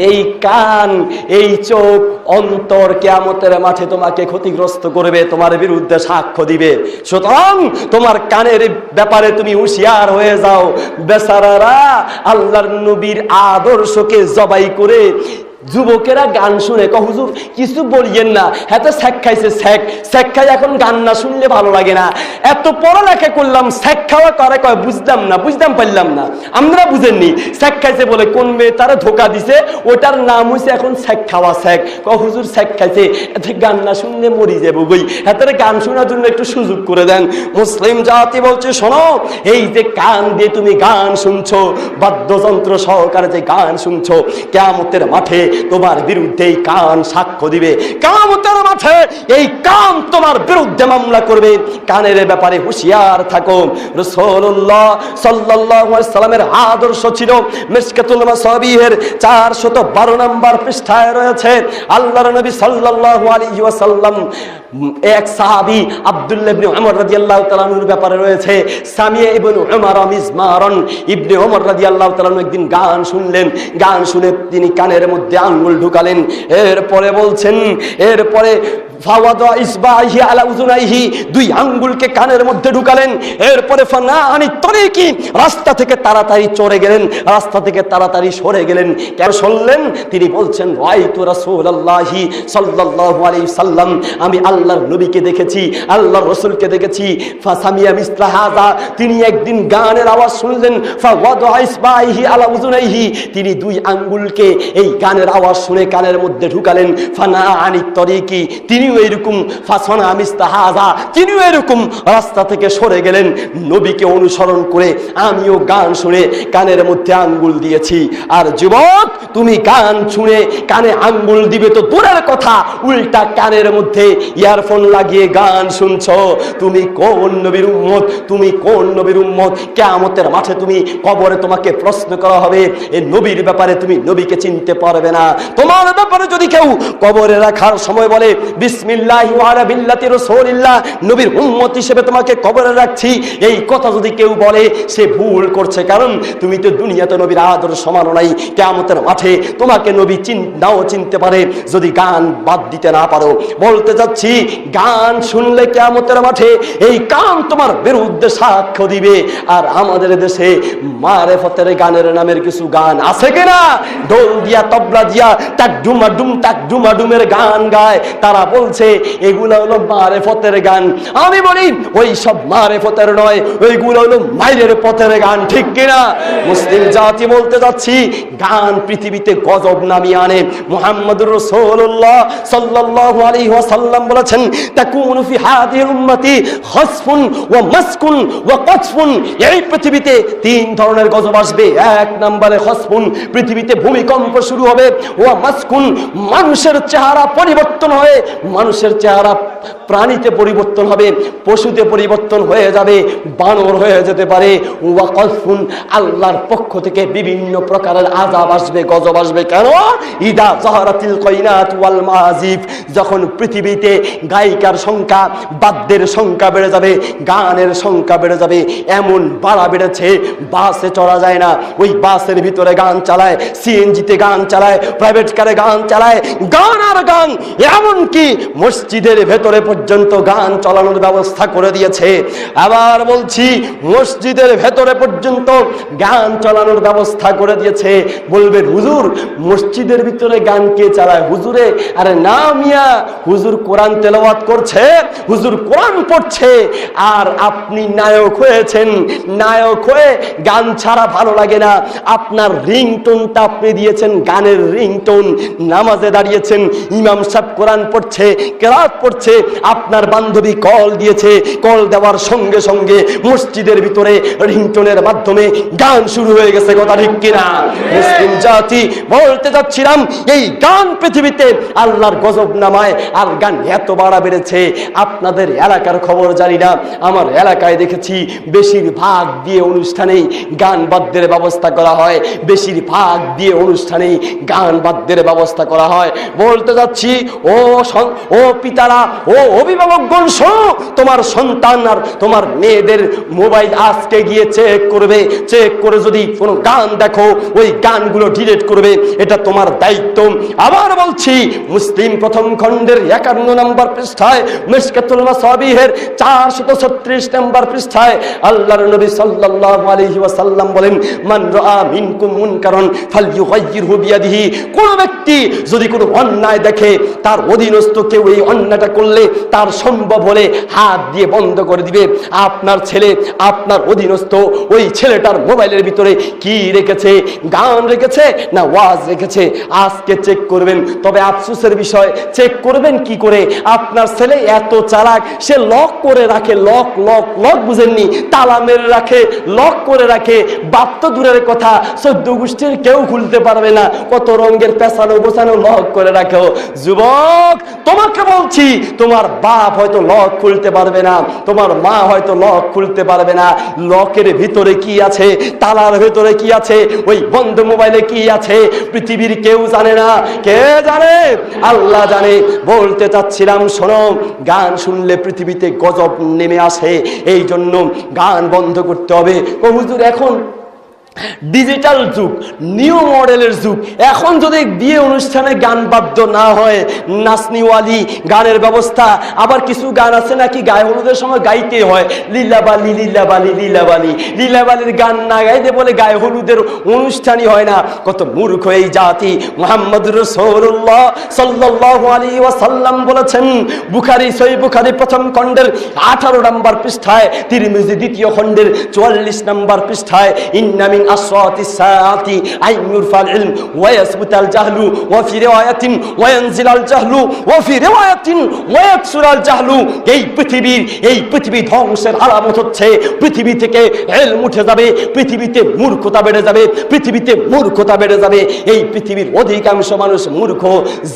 এই কান, এই চোখ, অন্তর কিয়ামতের মাঠে তোমাকে ক্ষতিগ্রস্ত করবে, তোমার বিরুদ্ধে সাক্ষ্য দিবে। সুতরাং তোমার কানের ব্যাপারে তুমি হুঁশিয়ার হয়ে যাও। বেচারারা আল্লাহর নবীর আদর্শকে জবাই করে যুবকেরা গান শুনে, হুজুর কিছু বলিয়েন না, হাতে শেখ খাইছে, শেখ খাই, এখন গান না শুনলে ভালো লাগে না। এত পড়ালেখা করলাম, শেখ খাওয়া করে, কয় বুঝলাম না, বুঝতাম পারলাম না। আমরা বুঝেননি, শেখ খাইছে বলে কোন মেয়ে তারা ধোকা দিছে, ওটার নাম হয়েছে এখন শেখ খাওয়া। শেখ হুজুর শেখ খাইছে, এতে গান না শুনলে মরি যাবো গই, হাতের গান শোনার জন্য একটু সুযোগ করে দেন। মুসলিম জাতি বলছে, শোনো, এই যে কান দিয়ে তুমি গান শুনছো, বাদ্যযন্ত্র সহকারে যে গান শুনছো, কিয়ামতের মাঠে তোমার বিরুদ্ধে এই কান সাক্ষ্য দিবে। কিয়ামতের মাঠে এই কান তোমার বিরুদ্ধে মামলা করবে। কানের ব্যাপারে হুঁশিয়ার থাকো। রাসূলুল্লাহ সাল্লাল্লাহু আলাইহি সাল্লামের আদর্শ ছিল, মিশকাতুল মাসাবিহের 412 নম্বর পৃষ্ঠায় রয়েছে। আল্লাহর নবী সাল্লাল্লাহু আলাইহি ওয়াসাল্লাম, এক সাহাবী আব্দুল্লাহ ইবনে উমর রাদিয়াল্লাহু তাআলা আনহুর ব্যাপারে রয়েছে, সামিয়া ইবনে উমর মিজমারন ইবনে উমর রাদিয়াল্লাহু তাআলা একদিন গান শুনলেন। গান শুনে তিনি কানের মধ্যে আঙ্গুল ঢুকালেন। এরপরে বলছেন, এরপরে ফাওয়াদা ইসবাহি আলা উযুনাইহি, দুই আঙ্গুলকে কানের মধ্যে ঢুকালেন। এরপরে ফানা আনি তরিকি, রাস্তা থেকে তাড়াতাড়ি চলে গেলেন, রাস্তা থেকে তাড়াতাড়ি সরে গেলেন। কেন শুনলেন? তিনি বলছেন, রাআইতু রাসূলুল্লাহি সাল্লাল্লাহু আলাইহি সাল্লাম, আমি আল্লাহর নবীকে দেখেছি, আল্লাহর রাসূলকে দেখেছি। ফাসামিয়া মিসলা হাযা, তিনি একদিন গানের আওয়াজ শুনলেন। ফাওয়াদা ইসবাহি আলা উযুনাইহি, তিনি দুই আঙ্গুলকে এই গানের আওয়াজ শুনে কানের মধ্যে ঢুকালেন। ফানা আনি তরিকি, তিনিও এরকম ফাসনা মিস্তাহাজা, তিনিও এরকম রাস্তা থেকে সরে গেলেন। নবীকে অনুসরণ করে আমিও গান শুনে কানের মধ্যে আঙ্গুল দিয়েছি। আর যুবক, তুমি গান শুনে কানে আঙ্গুল দিবে তো দূরের কথা, উল্টা কানের মধ্যে ইয়ারফোন লাগিয়ে গান শুনছো। তুমি কোন নবীর উম্মত? তুমি কোন নবীর উম্মত? কিয়ামতের মাঠে তুমি কবরে তোমাকে প্রশ্ন করা হবে। এই নবীর ব্যাপারে তুমি নবীকে চিনতে পারবে না। তোমার ব্যাপারে যদি কেউ কবরে রাখার সময় বলে বিসমিল্লাহি ওয়া আলা বিল্লাতি রাসূলিল্লাহ, নবীর উম্মত হিসেবে তোমাকে কবরে রাখছি, এই কথা যদি কেউ বলে সে ভুল করছে। কারণ তুমি তো দুনিয়াতে নবীর আদর্শ মানো নাই। কিয়ামতের মাঠে তোমাকে নবী নাও চিনতে পারে যদি গান বাদ দিতে না পারো। বলতে যাচ্ছি, গান শুনলে কিয়ামতের মাঠে এই কান তোমার বিরুদ্ধে সাক্ষ্য দিবে। আর আমাদের দেশে মারেফতের গানের নামের কিছু গান আছে কিনা? ঢোল দিয়া, তবলা দিয়া, টাক ডুমা ডুম, টাক ডুমা ডুমের গান গায়। তারা বলছে এগুলো হলো মারেফতের গান। আমি বলি ওই সব মারেফতের নয়, ওইগুলো হলো মাইরের পথের গান, ঠিক কিনা? মুসলিম জাতি বলতে যাচ্ছি, গান পৃথিবীতে গজব নামিয়ে আনে। মুহাম্মদুর রাসূলুল্লাহ সাল্লাল্লাহু আলাইহি ওয়াসাল্লাম বলেছেন, তাকুনু ফি হাদিহিল উম্মতি খাসফুন ওয়া মাসকুন ওয়া কতফুন, এই পৃথিবীতে তিন ধরনের গজব আসবে। এক নম্বরে খাসফুন, পৃথিবীতে ভূমিকম্প শুরু হবে। ওয়া মাসকুন, মানুষের চেহারা পরিবর্তন হয়ে, মানুষের চেহারা প্রাণীতে পরিবর্তন হবে, পশুতে পরিবর্তন হয়ে যাবে, বানর হয়ে যেতে পারে। ওয়া কতফুন, আল্লাহর পক্ষ থেকে বিভিন্ন প্রকারের আযাব আসবে, গজব আসবে। কেন? ইদা যাহারাতিল কায়নাত ওয়াল মাযিফ, যখন পৃথিবীতে গায়িকার সংখ্যা, বাদ্যের সংখ্যা বেড়ে যাবে, গানের সংখ্যা বেড়ে যাবে। এমন বাড়া বেড়েছে, বাসে চড়া যায় না, ওই বাসের ভিতরে গান চালায়, সিএনজিতে গান চালায়, প্রাইভেট কারে গান চালায়, গান আর গান। এমনকি মসজিদের ভেতরে পর্যন্ত গান চালানোর ব্যবস্থা করে দিয়েছে। আবার বলছি, মসজিদের ভেতরে পর্যন্ত গান চালানোর ব্যবস্থা করে দিয়েছে। বলবেন হুজুর, মসজিদের ভিতরে গান কে চালায়? হুজুরে, আরে না মিয়া, হুজুর কোরআন তেলাওয়াত করছে, হুজুর কোরআন পড়ছে, আর আপনি নায়ক হয়েছেন। নায়ক হয়ে গান ছাড়া ভালো লাগে না। আপনার রিংটোনটা আপনি দিয়েছেন গানের রিংটোন। নামাজে দাঁড়িয়েছেন, ইমাম সাহেব কোরআন পড়ছে, কেরাত পড়ছে, আপনার বান্ধবী কল দিয়েছে, কল দেওয়ার সঙ্গে সঙ্গে মসজিদের ভিতরে রিংটোনের মাধ্যমে গান শুরু হয়ে গেছে, কথা ঠিক কিনা? মুসলিম জাতি বলতে যাচ্ছিলাম, এই গান পৃথিবীতে আল্লাহর গজব নামায়। আর গান এত বাড়া বেড়েছে, আপনাদের এলাকার খবর জানি না, আমার এলাকায় দেখেছি বেশিরভাগ বিয়ে অনুষ্ঠানেই গান বাদ্যের ব্যবস্থা করা হয়, বেশিরভাগ বিয়ে অনুষ্ঠানেই গান বাদ্যের ব্যবস্থা করা হয়। বলতে যাচ্ছি, ও পিতারা, ও অভিভাবকগণ, শোনো, তোমার সন্তান আর তোমার মেয়েদের মোবাইল আজকে গিয়ে চেক করবে, চেক করে যদি কোনো গান দেখো ওই গানগুলো ডিলিট করবে, এটা তোমার দায়িত্ব। আবার বলছি, মুসলিম প্রথম খণ্ডের 51 নম্বর পৃষ্ঠায় মিশকাতুল মাসাবিহের 436 নম্বর পৃষ্ঠায় আল্লাহর নবী সাল্লাল্লাহু আলাইহি ওয়াসাল্লাম বলেন, মান রাআ মিনকুম মুনকারান ফালইউগাইয়িরহু বিয়াদিহি। কোন ব্যক্তি যদি কোনো অন্যায় দেখে, তার অধীনস্থ কেউ এই অন্যায়টা করলে তার সম্ভব হলে হাত দিয়ে বন্ধ করে দিবে। আপনার ছেলে, আপনার অধীনস্থ ওই ছেলেটার মোবাইলের ভিতরে কি রেখেছে, গান রেখেছে না ওয়াজ রেখেছে, আজকে চেক করবেন। তবে আফসোসের বিষয়, চেক করবেন কি করে? আপনার ছেলে এত চালাক, সে লক করে রাখে, লক লক লক বুঝেননি, তালা মেরে রাখে, লক করে রাখে। বাপ তো দূরের কথা, 14 গোষ্ঠীর কেউ খুলতে পারবে না, কত রঙের পেছানো বোছানো লক করে রাখো। যুবক, তোমাকে বলছি, তোমার বাপ হয়তো লক খুলতে পারবে না, তোমার মা হয়তো লক খুলতে পারবে না। লকের ভিতরে কি আছে, তালার ভিতরে কি আছে, ওই বন্ধ মোবাইলে কি আছে, পৃথিবীর কেউ জানে না। কে জানে? আল্লাহ জানে। বলতে চাচ্ছিলাম, শোনো, গান শুনলে পৃথিবীতে গজব নেমে আসে, এই জন্য গান বন্ধ করতে হবে। ও হুজুর, এখন ডিজিটাল যুগ, নিউ মডেলের যুগ, এখন যদি বিয়ে অনুষ্ঠানে গান বাদ্য না হয়, নাচনিওয়ালি গানের ব্যবস্থা, আবার কিছু গান আছে নাকি গায়ে হলুদের সময় গাইতে হয়, লীলাবালি লীলাবালি লীলাবালি, লীলাবালির গান না গাইতে বলে গায়ে হলুদের অনুষ্ঠানই হয় না। কত মূর্খ এই জাতি। মুহাম্মদুর রাসূলুল্লাহ সাল্লাল্লাহু আলাইহি ওয়াসাল্লাম বলেছেন, বুখারী, সহিহ বুখারী প্রথম খণ্ডের 18 নম্বর পৃষ্ঠায়, তিরমিজি দ্বিতীয় খণ্ডের 44 নম্বর পৃষ্ঠায়, ইন্না মিন আসরাতিস সাআতি আন ইউরফাল ইলম ওয়া ইয়াসবুতাল জাহলু ওয়া ফি রিওয়ায়াতিন ওয়া ইয়ানজিলাল জাহলু ওয়া ফি রিওয়ায়াতিন ওয়া ইয়াকসুরাল জাহলু। এই পৃথিবী ধ্বংসের আলামত হচ্ছে পৃথিবী থেকে ইলম উঠে যাবে, পৃথিবীতে মূর্খতা বেড়ে যাবে, পৃথিবীতে মূর্খতা বেড়ে যাবে। এই পৃথিবীর অধিকাংশ মানুষ মূর্খ,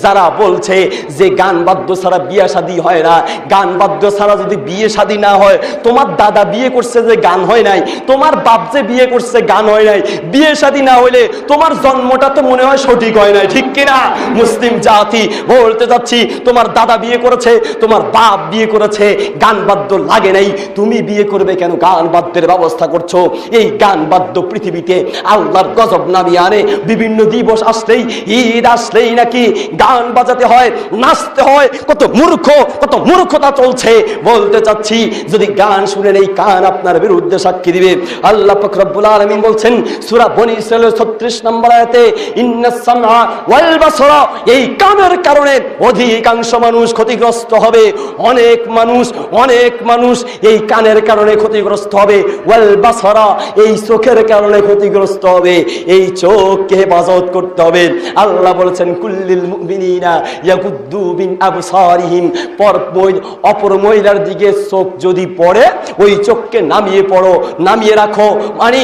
যারা বলছে যে গান বাদ্য ছাড়া বিয়ে শাদী হয় না। গান বাদ্য ছাড়া যদি বিয়ে শাদী না হয়, তোমার দাদা বিয়ে করছে যে গান হয় নাই, তোমার বাপ যে বিয়ে করছে গান হয় নাই, বিয়ে শাদী না হইলে তোমার জন্মটা তো মনে হয় সঠিক হয় নাই, ঠিক কিনা? মুসলিম জাতি বলতে যাচ্ছি, তোমার দাদা বিয়ে করেছে, তোমার বাপ বিয়ে করেছে, গান বাদ্য লাগে নাই, তুমি বিয়ে করবে কেন? গান বাদ্যের ব্যবস্থা করছো। এই গান বাদ্য পৃথিবীতে আল্লাহর গজব নামিয়ে আনে। বিভিন্ন দিবস আসলেই, ঈদ আসলেই নাকি গান বাজাতে হয়, নাচতে হয়। কত মূর্খতা চলছে। বলতে চাচ্ছি, যদি গান শুনেন, এই কান আপনার বিরুদ্ধে সাক্ষী দিবে। আল্লাহ পাক রব্বুল আলামিন বলছেন সূরা বনী ইসরাঈলের 36 নম্বর আয়াতে, ইন্নাস সামআ ওয়াল বাসরা, এই কানের কারণে অধিকাংশ মানুষ ক্ষতিগ্রস্ত হবে। অনেক মানুষ এই কানের কারণে ক্ষতিগ্রস্ত হবে। ওয়াল বাসরা, এই চোখের কারণে ক্ষতিগ্রস্ত হবে। এই চোখকে হেফাজত করতে হবে। আল্লাহ বলেছেন, কুল্লিল মুমিনিনা ইয়াগুদ্দু মিন আবসারিহিম, অপর মহিলার দিকে চোখ যদি পড়ে, ওই চোখকে নামিয়ে রাখো, মানে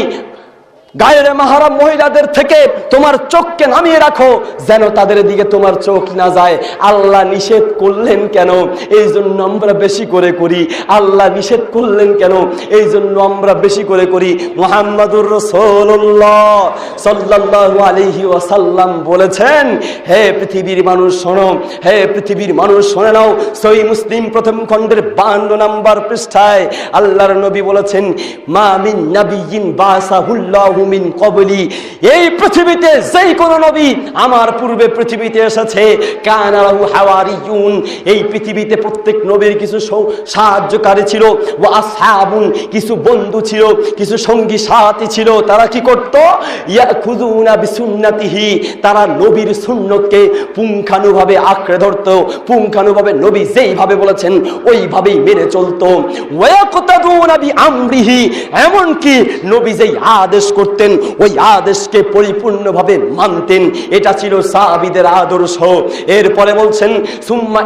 গায়ের মাহরাম মহিলাদের থেকে তোমার চোখকে নামিয়ে রাখো, যেন তাদের দিকে তোমার চোখ না যায়। আল্লাহ নিষেধ করলেন কেন? এই জন্য আমরা বেশি করে করি। আল্লাহ নিষেধ করলেন কেন? এই জন্য আমরা বেশি করে করি। মুহাম্মাদুর রাসূলুল্লাহ সাল্লাল্লাহু আলাইহি ওয়াসাল্লাম বলেছেন, হে পৃথিবীর মানুষ শোনো, হে পৃথিবীর মানুষ শুনে নাও। সহিহ মুসলিম প্রথম খণ্ডের 52 নম্বর পৃষ্ঠায় আল্লাহর নবী বলেছেন, মা মিন নাবিয়্যিন বাসাহুল্লাহু মিন ক্বাবলি, এই পৃথিবীতে যেই কোন নবী আমার পূর্বে পৃথিবীতে এসেছে, কানা লাহু হাওয়ারিয়ুন, এই পৃথিবীতে প্রত্যেক নবীর কিছু সাহায্যকারী ছিল, ওয়া আসহাবুন, কিছু বন্ধু ছিল, কিছু সঙ্গী সাথী ছিল। তারা কি করত? ইয়াখুযুনা বিসুন্নতিহি, তারা নবীর সুন্নতকে পুঙ্খানুভাবে আঁকড়ে ধরত, পুঙ্খানুভাবে নবী যেইভাবে বলেছেন ওইভাবেই মেনে চলতো। ওয়া ইয়াকতাদুনা বিআমরিহি, এমনকি নবী যেই আদেশ করত করতেন, ওই আদেশকে পরিপূর্ণভাবে মানতেন। এটা ছিল সাহাবীদের আদর্শ। এরপরে বলছেন সুম্মা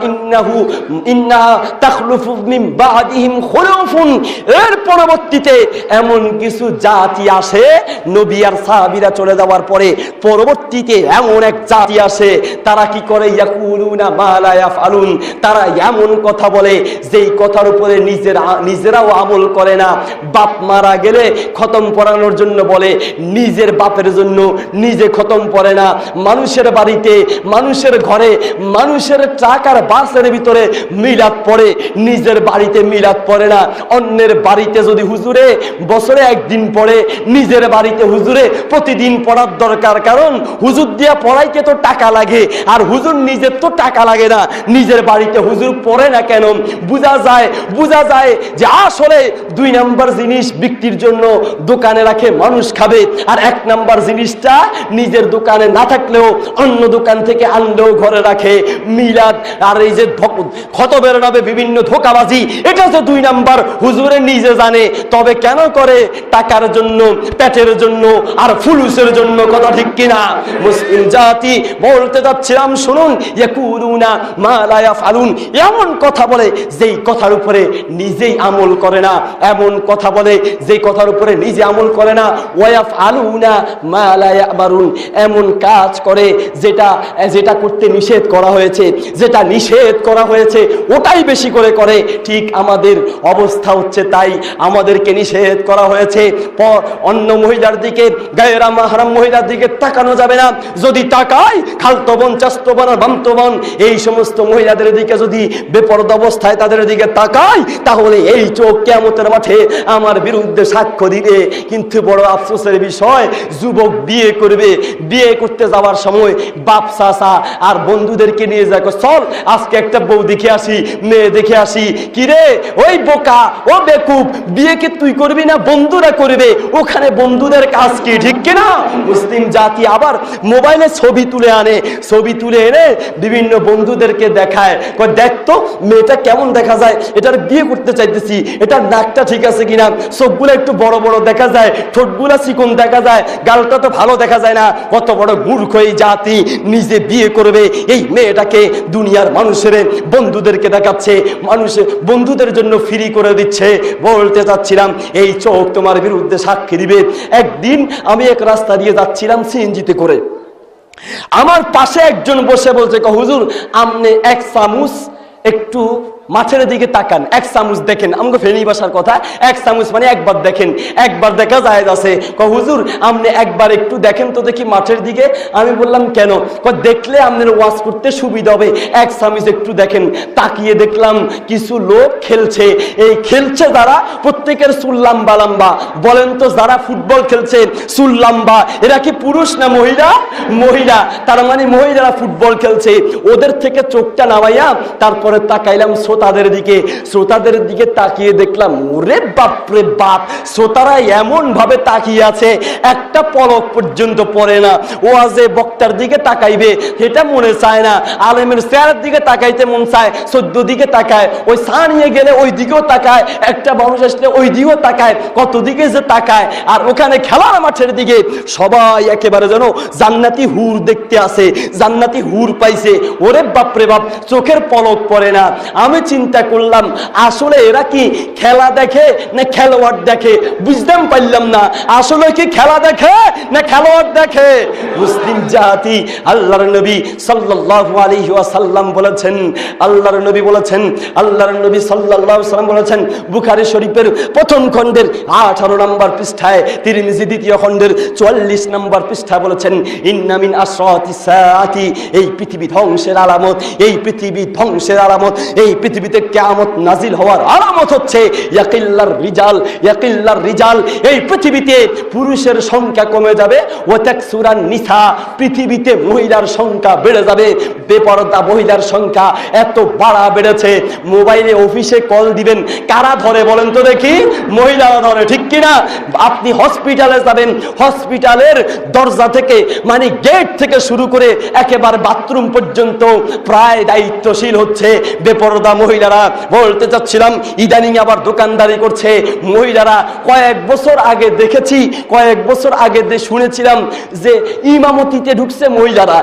ইন্নাহা তাখলুফু মিন বাদিহিম খুলুফুন, এর পরবর্তীতে এমন কিছু জাতি আসে, নবী আর সাহাবীরা চলে যাওয়ার পরে পরবর্তীতে এমন এক জাতি আসে, তারা কি করে, ইয়াকুলুনা মা লা ইয়াফআলুন, তারা এমন কথা বলে যেই কথার উপরে নিজেরাও আমল করে না। বাপ মারা গেলে খতম পড়ানোর জন্য বলে, নিজের বাপের জন্য নিজে খতম পড়ে না। মানুষের বাড়িতে, মানুষের ঘরে, মানুষের টাকার বাসের ভিতরে মিলাদ পড়ে, নিজের বাড়িতে মিলাদ পড়ে না। অন্যের বাড়িতে যদি হুজুরে বছরে একদিন পড়ে, নিজের বাড়িতে হুজুরে প্রতিদিন পড়ার দরকার, কারণ হুজুর দিয়া পড়াইতে তো টাকা লাগে, আর হুজুর নিজের তো টাকা লাগে না, নিজের বাড়িতে হুজুর পড়ে না কেন? বোঝা যায় যে আসলে 2 নাম্বার জিনিস বিক্রির জন্য দোকানে রাখে, মানুষ খাবে, আর 1 নাম্বার জিনিসটা নিজের দোকানে না থাকলেও অন্য দোকান থেকে আনলেও ঘরে রাখে। মিলাদ আর এই যে খতবের নামে বিভিন্ন ধোঁকাবাজি, এটা হচ্ছে 2 নাম্বার, হুজুরে নিজে জানে। তবে কেন করে? টাকার জন্য, পেটের জন্য, আর ফুলুসের জন্য। কথা ঠিক কিনা? মুসলিম জাতি বলতে যাচ্ছিলাম, শুনুন, ইয়াকুলুনা মা লা ইয়াফআলুন, এমন কথা বলে যেই কথার উপরে নিজেই আমল করে না, এমন কথা বলে যেই কথার উপরে নিজে আমল করে না। ওয়ায়াফআলুনা মা লা ইয়ামারুন, এমন কাজ করে যেটা করতে নিষেধ করা হয়েছে, যেটা নিষেধ করা হয়েছে ওটাই বেশি করে করে। ঠিক আমাদের অবস্থা হচ্ছে তাই, আমাদেরকে নিষেধ করা হয়েছে অন্য মহিলার দিকে, গায়রা মাহরাম মহিলার দিকে তাকানো যাবে না। যদি তাকাই, খালতো বোন, চাচতো বোন, বামতো বোন, এই সমস্ত মহিলাদের দিকে যদি বেপরদা অবস্থায় তাদের দিকে তাকাই, তাহলে এই চোখ কিয়ামতের মাঠে আমার বিরুদ্ধে সাক্ষ্য দিবে। কিন্তু বড় আফসোসের বিষয়, যুবক বিয়ে করবে, বিয়ে করতে যাওয়ার সময় বাপ চাচা আর বন্ধুদেরকে নিয়ে যায়, চল আজকে একটা বউ দেখে আসি, মেয়ে দেখে আসি। কিরে ওই বোকা, ও বেকুব, বিয়ে কি তুই করবি না বন্ধুরা করবে? ওখানে বন্ধুদের কাজ কি? ঠিক কিনা? মুসলিম জাতি আবার মোবাইলে ছবি তুলে আনে, ছবি তুলে এনে বিভিন্ন বন্ধুদেরকে দেখায়, দেখতো মেয়েটা কেমন দেখা যায়, এটার বিয়ে করতে চাইতেছি, এটার নাকটা ঠিক আছে কিনা, চোখগুলো একটু বড় বড় দেখা যায়, ঠোঁটগুলা চিকন দেখা যায়, গালটা তো ভালো দেখা যায় না। কত বড় মূর্খ এই জাতি, নিজে বিয়ে করবে এই মেয়েটাকে দুনিয়ার মানুষের বন্ধুদেরকে দেখাচ্ছে, মানুষের বন্ধুদের জন্য ফ্রি করে দিচ্ছে। বলতে চাচ্ছিলাম, এই চোখ তোমার বিরুদ্ধে সাক্ষী দিবে। একদিন আমি এক রাস্তা দিয়ে যাচ্ছিলাম সিএনজিতে করে, আমার পাশে একজন বসে বলছে, হুজুর আপনি 1 চামচ একটু মাঠের দিকে তাকান, 1 চামচ দেখেন। আমাকে ফেনী ভাষার কথা, 1 চামচ মানে একবার দেখেন, একবার দেখা যায় আছে। হুজুর আপনি একবার একটু দেখেন তো দেখি মাঠের দিকে। আমি বললাম কেন? দেখলে আপনার ওয়াজ করতে সুবিধা হবে, 1 চামচ একটু দেখেন। তাকিয়ে দেখলাম কিছু লোক খেলছে। এই খেলছে যারা, প্রত্যেকের চুল লম্বা লম্বা। বলেন তো, যারা ফুটবল খেলছে চুল লম্বা, এরা কি পুরুষ না মহিলা? মহিলা। তার মানে মহিলারা ফুটবল খেলছে। ওদের থেকে চোখটা নামাইয়া তারপরে তাকাইলাম শ্রোতাদের দিকে তাকিয়ে দেখলাম, ওরে বাপরে বাপ, শ্রোতারা এমন ভাবে তাকিয়ে আছে, একটা পলক পর্যন্ত পড়ে না। ওয়াজে বক্তার দিকে তাকাইবে এটা মনে চায় না, আলেমের চেহারার দিকে তাকাইতে মন চায়, 14 দিকে তাকায়, ওই চা নিয়ে গেলে ওই দিকেও তাকায়, একটা মানুষ আসলে ওই দিকেও তাকায়, কত দিকে যে তাকায়। আর ওখানে খেলার মাঠের দিকে সবাই একেবারে যেন জান্নাতি হুর দেখতে আসে, জান্নাতি হুর পাইছে। ওরে বাপরে বাপ, চোখের পলক পড়ে না। আমি চিন্তা করলাম, আসলে এরা কি খেলা দেখে না খেলোয়াড় দেখে? বুঝতাম পারলাম না, আসলে কি খেলা দেখে না খেলোয়াড় দেখে? মুসলিম জাতি, আল্লাহর নবী সাল্লাল্লাহু আলাইহি ওয়াসাল্লাম বলেছেন, আল্লাহর নবী সাল্লাল্লাহু আলাইহি ওয়াসাল্লাম বলেছেন, বুখারী শরীফের 1ম খণ্ডের 18 নম্বর পৃষ্ঠায়, তিরমিজি 2য় খণ্ডের 44 নম্বর পৃষ্ঠায় বলেছেন, ইন্না মিন আশরাতিস সাআতি, এই পৃথিবী ধ্বংসের আলামত, এই পৃথিবী ধ্বংসের আলামত, এই পৃথিবীতে কিয়ামত নাজিল হওয়ার আলামত হচ্ছে ইয়াকিল্লার রিজাল। এই পৃথিবীতে পুরুষের সংখ্যা কমে যাবে, ওয়া তাকসুরান নিসা, পৃথিবীতে মহিলার সংখ্যা বেড়ে যাবে। বেপরদা মহিলার সংখ্যা এত বাড়া বেড়েছে, মোবাইলে অফিসে কল দিবেন, কারা ধরে বলেন তো দেখি? মহিলারা ধরে, ঠিক কিনা? আপনি হসপিটালে যাবেন, হসপিটালের দরজা থেকে মানে গেট থেকে শুরু করে একেবারে বাথরুম পর্যন্ত প্রায় দায়িত্বশীল হচ্ছে বেপরদা মহিলারা বলতে চাচ্ছিলাম ইদানিং আবার দোকানদারি করছে মহিলারা। কয়েক বছর আগে দেখেছি, কয়েক বছর আগে শুনেছিলাম যে ইমামতিতে ঢুকছে মহিলারা,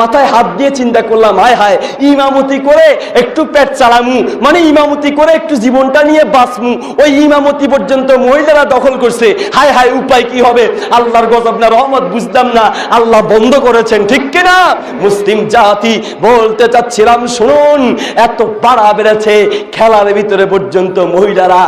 মাথায় হাত দিয়ে চিন্তা করলাম হায় হায় ইমামতি করে একটু পেট চালামু, মানে ইমামতি করে একটু জীবনটা নিয়ে বাঁচমু, ওই ইমামতি পর্যন্ত মহিলারা দখল করছে। হায় হায় উপায় কি হবে? আল্লাহর গজব না রহমত বুঝতাম না, আল্লাহ বন্ধ করেছেন, ঠিক কিনা? মুসলিম জাতি বলতে চাচ্ছিলাম শুনুন, এত বাড়া বেড়েছে খেলার ভিতরে পর্যন্ত মহিলারা।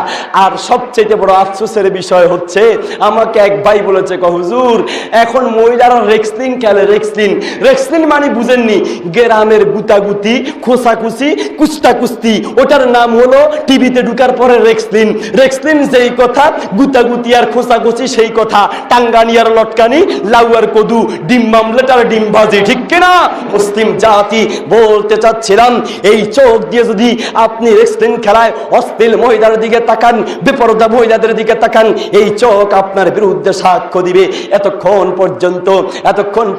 আর সবচেয়ে বড় আফসোসের বিষয় হচ্ছে আমাকে এক ভাই বলেছে হুজুর এখন মহিলারা রেক্সলিন খেলে। রেক্সলিন, রেক্সলিন মানে বুঝেননি, গ্রামের গুতাগুতি খোসাখুসি কুস্তা কুস্তি, ওটার নাম হলো টিভিতে ঢুকার পরে রেক্সলিন। রেক্সলিন যেই কথা, গুতাগুতি আর খোসাখুসি সেই কথা, টাঙ্গানি আর লটকানি, লাউ আর কদু, ডিম মামলেট আর ডিম ভাজি, ঠিক কিনা? মুসলিম জাতি বলতে চাচ্ছিলাম এই চোখ দিয়ে যদি আপনি রেক্সলিন খেলায় অশ্লীল মহিলার দিকে তাকান, বেপরদা মহিলাদের দিকে তাকান, এই চোখ আপনার বিরুদ্ধে সাক্ষ্য দিবে। এতক্ষণ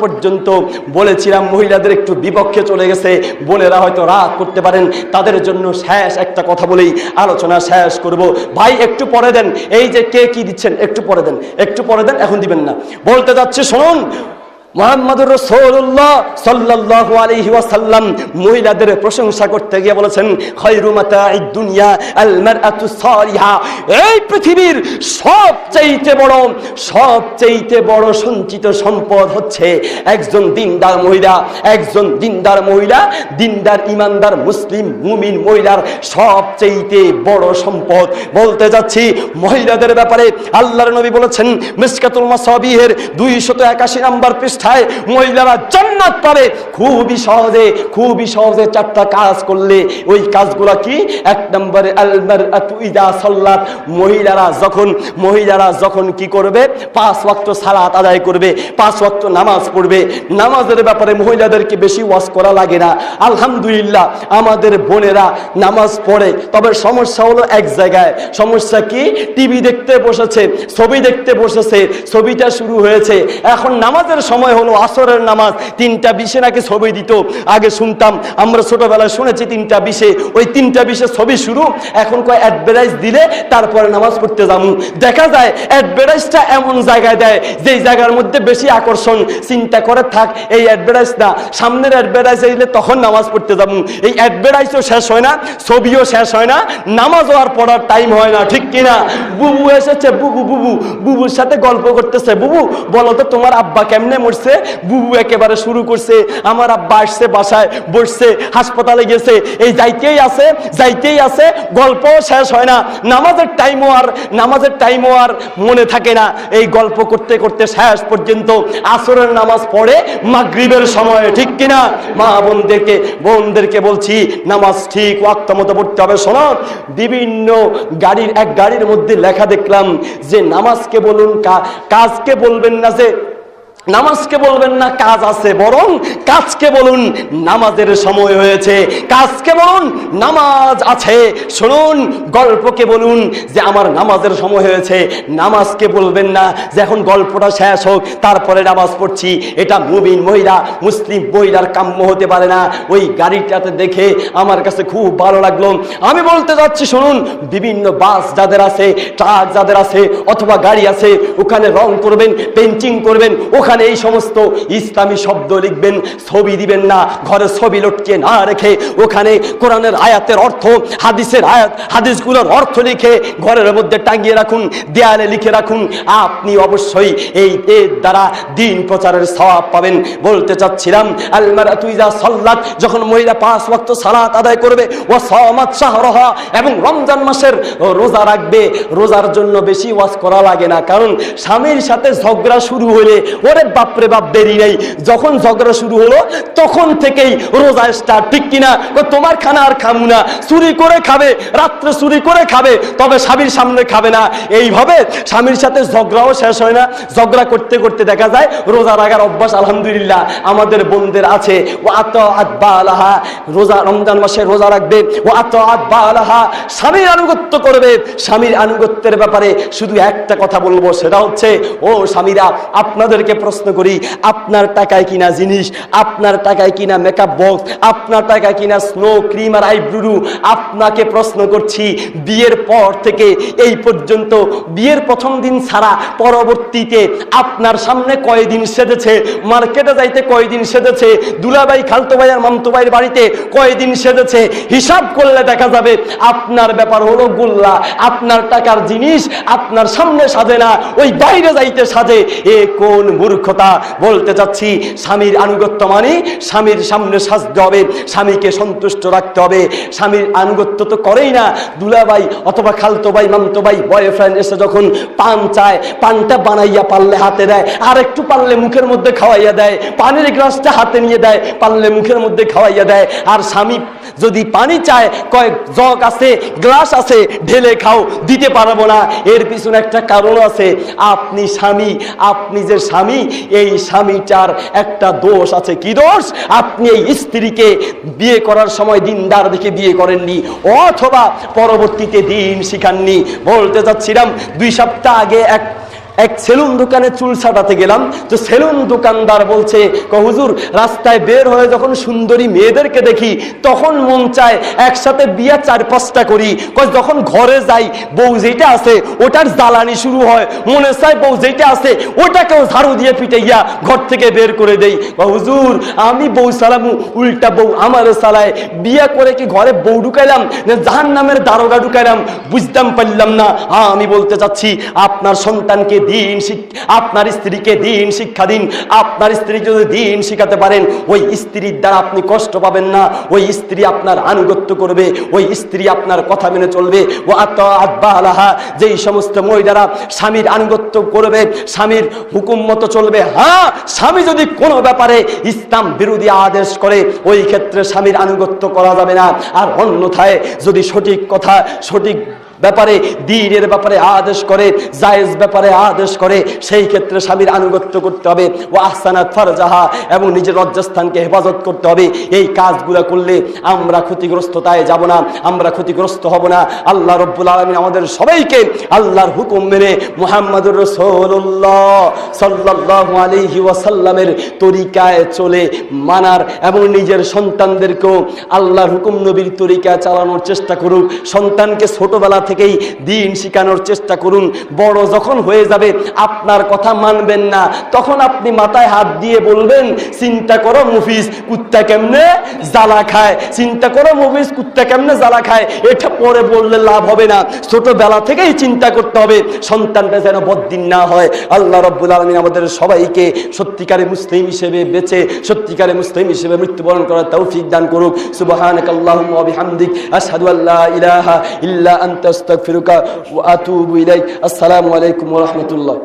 পর্যন্ত বলেছিলাম মহিলাদের একটু বিপক্ষে চলে গেছে, বোনেরা হয়তো রাগ করতে পারেন, তাদের জন্য শেষ একটা কথা বলেই আলোচনা শেষ করব। ভাই একটু পরে দেন, এই যে কে কি দিচ্ছেন একটু পরে দেন, একটু পরে দেন, এখন দিবেন না। বলতে যাচ্ছে শুনুন, মুহাম্মদুর রাসূলুল্লাহ সাল্লাল্লাহু আলাইহি ওয়াসাল্লাম মহিলাদের প্রশংসা করতে গিয়ে বলেছেন খায়রু মাতাঈদ দুনিয়া আল মারআতু সালিহা। এই পৃথিবীর সবচেয়ে বড় সঞ্চিত সম্পদ হচ্ছে একজন দিনদার মহিলা, একজন দিনদার মহিলা, দিনদার ইমানদার মুসলিম মুমিন মহিলার সবচেয়ে বড় সম্পদ। বলতে যাচ্ছি মহিলাদের ব্যাপারে আল্লাহর নবী বলেছেন মিশকাতুল মাসাবিহের 281 নম্বর পৃষ্ঠা মহিলারা জান্নাত পাবে খুবই সহজে চারটা কাজ করলে। ওই কাজগুলো কি? এক নম্বরে আল মারআতু ইযা সাল্লাত, মহিলারা যখন কি করবে? 5 ওয়াক্ত সালাত আদায় করবে, 5 ওয়াক্ত নামাজ পড়বে। নামাজের ব্যাপারে মহিলাদেরকে বেশি ওয়াজ করা লাগে না, আলহামদুলিল্লাহ আমাদের বোনেরা নামাজ পড়ে। তবে সমস্যা হলো এক জায়গায়, সমস্যা কি? টিভি দেখতে বসেছে, ছবি দেখতে বসেছে, ছবিটা শুরু হয়েছে। এখন নামাজের সময় হলো আসরের নামাজ, 3:20 নাকি ছবি দিত। আগে শুনতাম, আমরা ছোটবেলায় শুনেছি 3:20, ওই 3:20 ছবি শুরু। এখন কয় অ্যাডভার্টাইজ দিলে তারপরে নামাজ পড়তে যাবো। দেখা যায় অ্যাডভার্টাইজটা এমন জায়গায় দেয় যেই জায়গার মধ্যে বেশি আকর্ষণ, চিন্তা করে থাক এই অ্যাডভার্টাইজ না, সামনের অ্যাডভার্টাইজ এলে তখন নামাজ পড়তে যাবো। এই অ্যাডভার্টাইজও শেষ হয় না, ছবিও শেষ হয় না, নামাজও আর পড়ার টাইম হয় না, ঠিক কিনা? বুবু এসেছে, বুবুর সাথে গল্প করতেছে, বুবু বলো তো তোমার আব্বা কেমনে মরছে? বুবু একেবারে শুরু করছে, আমার আব্বা আসছে, বাসায় বসছে, হাসপাতালে গেছে, এই যাইতেই আছে, গল্প শেষ হয় না। নামাজের টাইমও আর মনে থাকে না। এই গল্প করতে করতে শেষ পর্যন্ত আসরের নামাজ পড়ে মাগরিবের সময়, ঠিক কিনা? মা বোনদেরকে বলছি নামাজ ঠিক ওয়াক্ত মতো পড়তে হবে। শোনো, বিভিন্ন গাড়ির মধ্যে লেখা দেখলাম যে নামাজকে বলুন, কাজকে বলবেন না, যে নামাজকে বলবেন না কাজ আছে, বরং কাজকে বলুন নামাজের সময় হয়েছে, কাজকে বলুন নামাজ আছে। শুনুন, গল্পকে বলুন যে আমার নামাজের সময় হয়েছে, নামাজকে বলবেন না যে এখন গল্পটা শেষ হোক তারপরে নামাজ পড়ছি। এটা মুমিন মহিলা, মুসলিম মহিলার কাম্য হতে পারে না। ওই গাড়িটাতে দেখে আমার কাছে খুব ভালো লাগলো। আমি বলতে যাচ্ছি শুনুন, বিভিন্ন বাস যাদের আছে, ট্রাক যাদের আছে, অথবা গাড়ি আছে, ওখানে রং করবেন, পেইন্টিং করবেন, ওখানে এই সমস্ত ইসলামী শব্দ লিখবেন, ছবি দিবেন না, ঘরে ছবি লটকে না রেখে ওখানে কোরআনের আয়াতের অর্থ, হাদিসের আয়াত, হাদিসগুলোর অর্থ লিখে ঘরের মধ্যে টাঙিয়ে রাখুন, দেয়ালে লিখে রাখুন। আপনি অবশ্যই এই এর দ্বারা দিন প্রচারের সওয়াব পাবেন। বলতে চাচ্ছিলাম আল মারআতু ইযা সাল্লাত, যখন মহিলা 5 ওয়াক্ত সালাত আদায় করবে, ওয়া সামাত শাহরাহা, এবং রমজান মাসের রোজা রাখবে। রোজার জন্য বেশি ওয়াজ করা লাগে না, কারণ স্বামীর সাথে ঝগড়া শুরু হলে ওরে বাপরে বাপ দেরি নেই, যখন ঝগড়া শুরু হলো তখন থেকেই রোজা স্টার্ট, ঠিক কিনা? তোমার খানা আর খামু না, চুরি করে খাবে, রাত্রে চুরি করে খাবে, তবে স্বামীর সামনে খাবে না। এইভাবে স্বামীর সাথে ঝগড়াও শেষ হয় না। ঝগড়া করতে করতে দেখা যায় রোজা রাখার অভ্যাস আলহামদুলিল্লাহ আমাদের বোনদের আছে। ও আতাআত বালাহা, রোজা রমজান মাসে রোজা রাখবে, ও আতাআত বালাহা, স্বামীর আনুগত্য করবে। স্বামীর আনুগত্যের ব্যাপারে শুধু একটা কথা বলবো, সেটা হচ্ছে ও স্বামীরা, আপনাদেরকে প্রশ্ন করি, আপনার টাকায় কিনা জিনিস, আপনার টাকায় কিনা মেকআপ বক্স, আপনার টাকায় কিনা স্নো ক্রিম আর আইব্রু, আপনাকে প্রশ্ন করছি বিয়ের পর থেকে এই পর্যন্ত, বিয়ের প্রথম দিন ছাড়া পরবর্তীতে আপনার সামনে কয়দিন সেজেছে, মার্কেটে যাইতে কয়দিন সেজেছে, দুলাভাই খালতো ভাই আর মামতো ভাইয়ের বাড়িতে কয়দিন সেজেছে, হিসাব করলে দেখা যাবে আপনার ব্যাপার হলো গোল্লা। আপনার টাকার জিনিস আপনার সামনে সাজে না, ওই বাইরে যাইতে সাজে। এ কোন মূর্খতা! বলতে চাচ্ছি, স্বামীর আনুগত্য মানে স্বামীর সামনে সাজতে হবে, স্বামীকে সন্তুষ্ট রাখতে হবে। স্বামীর আনুগত্য তো করেই না, দুলাভাই অথবা খালতো ভাই মামতো ভাই বয়ফ্রেন্ড এসে যখন পান চায়, পানটা বানাইয়া পারলে হাতে দেয়, আর একটু পারলে মুখের মধ্যে খাওয়াইয়া দেয়, পানির গ্লাসটা হাতে নিয়ে দেয়, পারলে মুখের মধ্যে খাওয়াইয়া দেয়। আর স্বামী যদি পানি চায়, কয়েক জগ আছে, গ্লাস আছে, ঢেলে খাও, দিতে পারবো না। এর পিছনে একটা কারণ আছে। আপনি স্বামী, আপনি যে স্বামী, এই স্বামীটার একটা দোষ আছে। কি দোষ? আপনি এই স্ত্রীকে বিয়ে করার সময় দিনদার দেখে বিয়ে করেননি, অথবা পরবর্তীতে দিন শিখাননি। বলতে চাচ্ছিলাম, 2 সপ্তাহ আগে এক সেলুন দোকানে চুল ছাটাতে গেলাম, তো সেলুন দোকানদার বলছে, হুজুর রাস্তায় বের হয়ে যখন সুন্দরী মেয়েদেরকে দেখি তখন মন চায় একসাথে বিয়ে 4-5টা করি। যখন ঘরে যাই বউ যেটা আছে ওটার জ্বালানি শুরু হয়, মনে চায় বউ যেটা আছে ওটাকেও ঝাড়ু দিয়ে পিটাইয়া ঘর থেকে বের করে দেই। হুজুর আমি বউ চালামু, উল্টা বউ আমারে চালায়। বিয়ে করে কি ঘরে বউ ঢুকাইলাম না জাহান্নামের দারোগা ঢুকাইলাম? বুঝতাম পারলাম না। আমি বলতে চাচ্ছি, আপনার সন্তানকে দিন আপনার স্ত্রীকে দিন শিক্ষা দিন। আপনার স্ত্রীকে যদি দিন শিখাতে পারেন, ওই স্ত্রীর দ্বারা আপনি কষ্ট পাবেন না, ওই স্ত্রী আপনার আনুগত্য করবে, ওই স্ত্রী আপনার কথা মেনে চলবে। ও আত্মা, যেই সমস্ত মহিলারা স্বামীর আনুগত্য করবে, স্বামীর হুকুম মতো চলবে। হ্যাঁ, স্বামী যদি কোনো ব্যাপারে ইসলাম বিরোধী আদেশ করে, ওই ক্ষেত্রে স্বামীর আনুগত্য করা যাবে না। আর অন্যথায় যদি সঠিক কথা, সঠিক ব্যাপারে, দ্বীনের ব্যাপারে আদেশ করে, জায়েজ ব্যাপারে আদেশ করে, সেই ক্ষেত্রে স্বামীর আনুগত্য করতে হবে। ও আহসানাত ফারজাহা, এবং নিজের লজ্জাস্থানকে হেফাজত করতে হবে। এই কাজগুলো করলে আমরা ক্ষতিগ্রস্ততায় যাব না, আমরা ক্ষতিগ্রস্ত হব না। আল্লাহ রব্বুল আলামিন আমাদের সবাইকে আল্লাহর হুকুম মেনে মুহাম্মদুর রাসূলুল্লাহ সাল্লাল্লাহু আলাইহি ওয়াসাল্লামের তরিকায় চলে মানার, এবং নিজের সন্তানদেরকেও আল্লাহর হুকুম নবীর তরিকায় চালানোর চেষ্টা করুক। সন্তানকে ছোটবেলা থেকেই দিন শিখানোর চেষ্টা করুন। বড় যখন হয়ে যাবে আপনার কথা মানবেন না, তখন আপনি মাথায় হাত দিয়ে বলবেন, চিন্তা করো মুফিজ কুত্তা কেমনে জ্বালা খায়, চিন্তা করো মুফিজ কুত্তা কেমনে জ্বালা খায়। এটা পরে বললে লাভ হবে না, ছোটবেলা থেকেই চিন্তা করতে হবে, সন্তানটা যেন বদ্দিন না হয়। আল্লাহ রাব্বুল আলামিন আমাদের সবাইকে সত্যিকারে মুসলিম হিসেবে বেঁচে, সত্যিকারে মুসলিম হিসেবে মৃত্যুবরণ করার তৌফিক দান করুক। সুবহানাকাল্লাহুম্মা ওয়া বিহামদিক, আশহাদু আল্লা ইলাহা ইল্লা আনতা আস্তাগফিরুকা ওয়া আতুবু ইলাইক। আসসালামু আলাইকুম ওয়া রাহমাতুল্লাহ।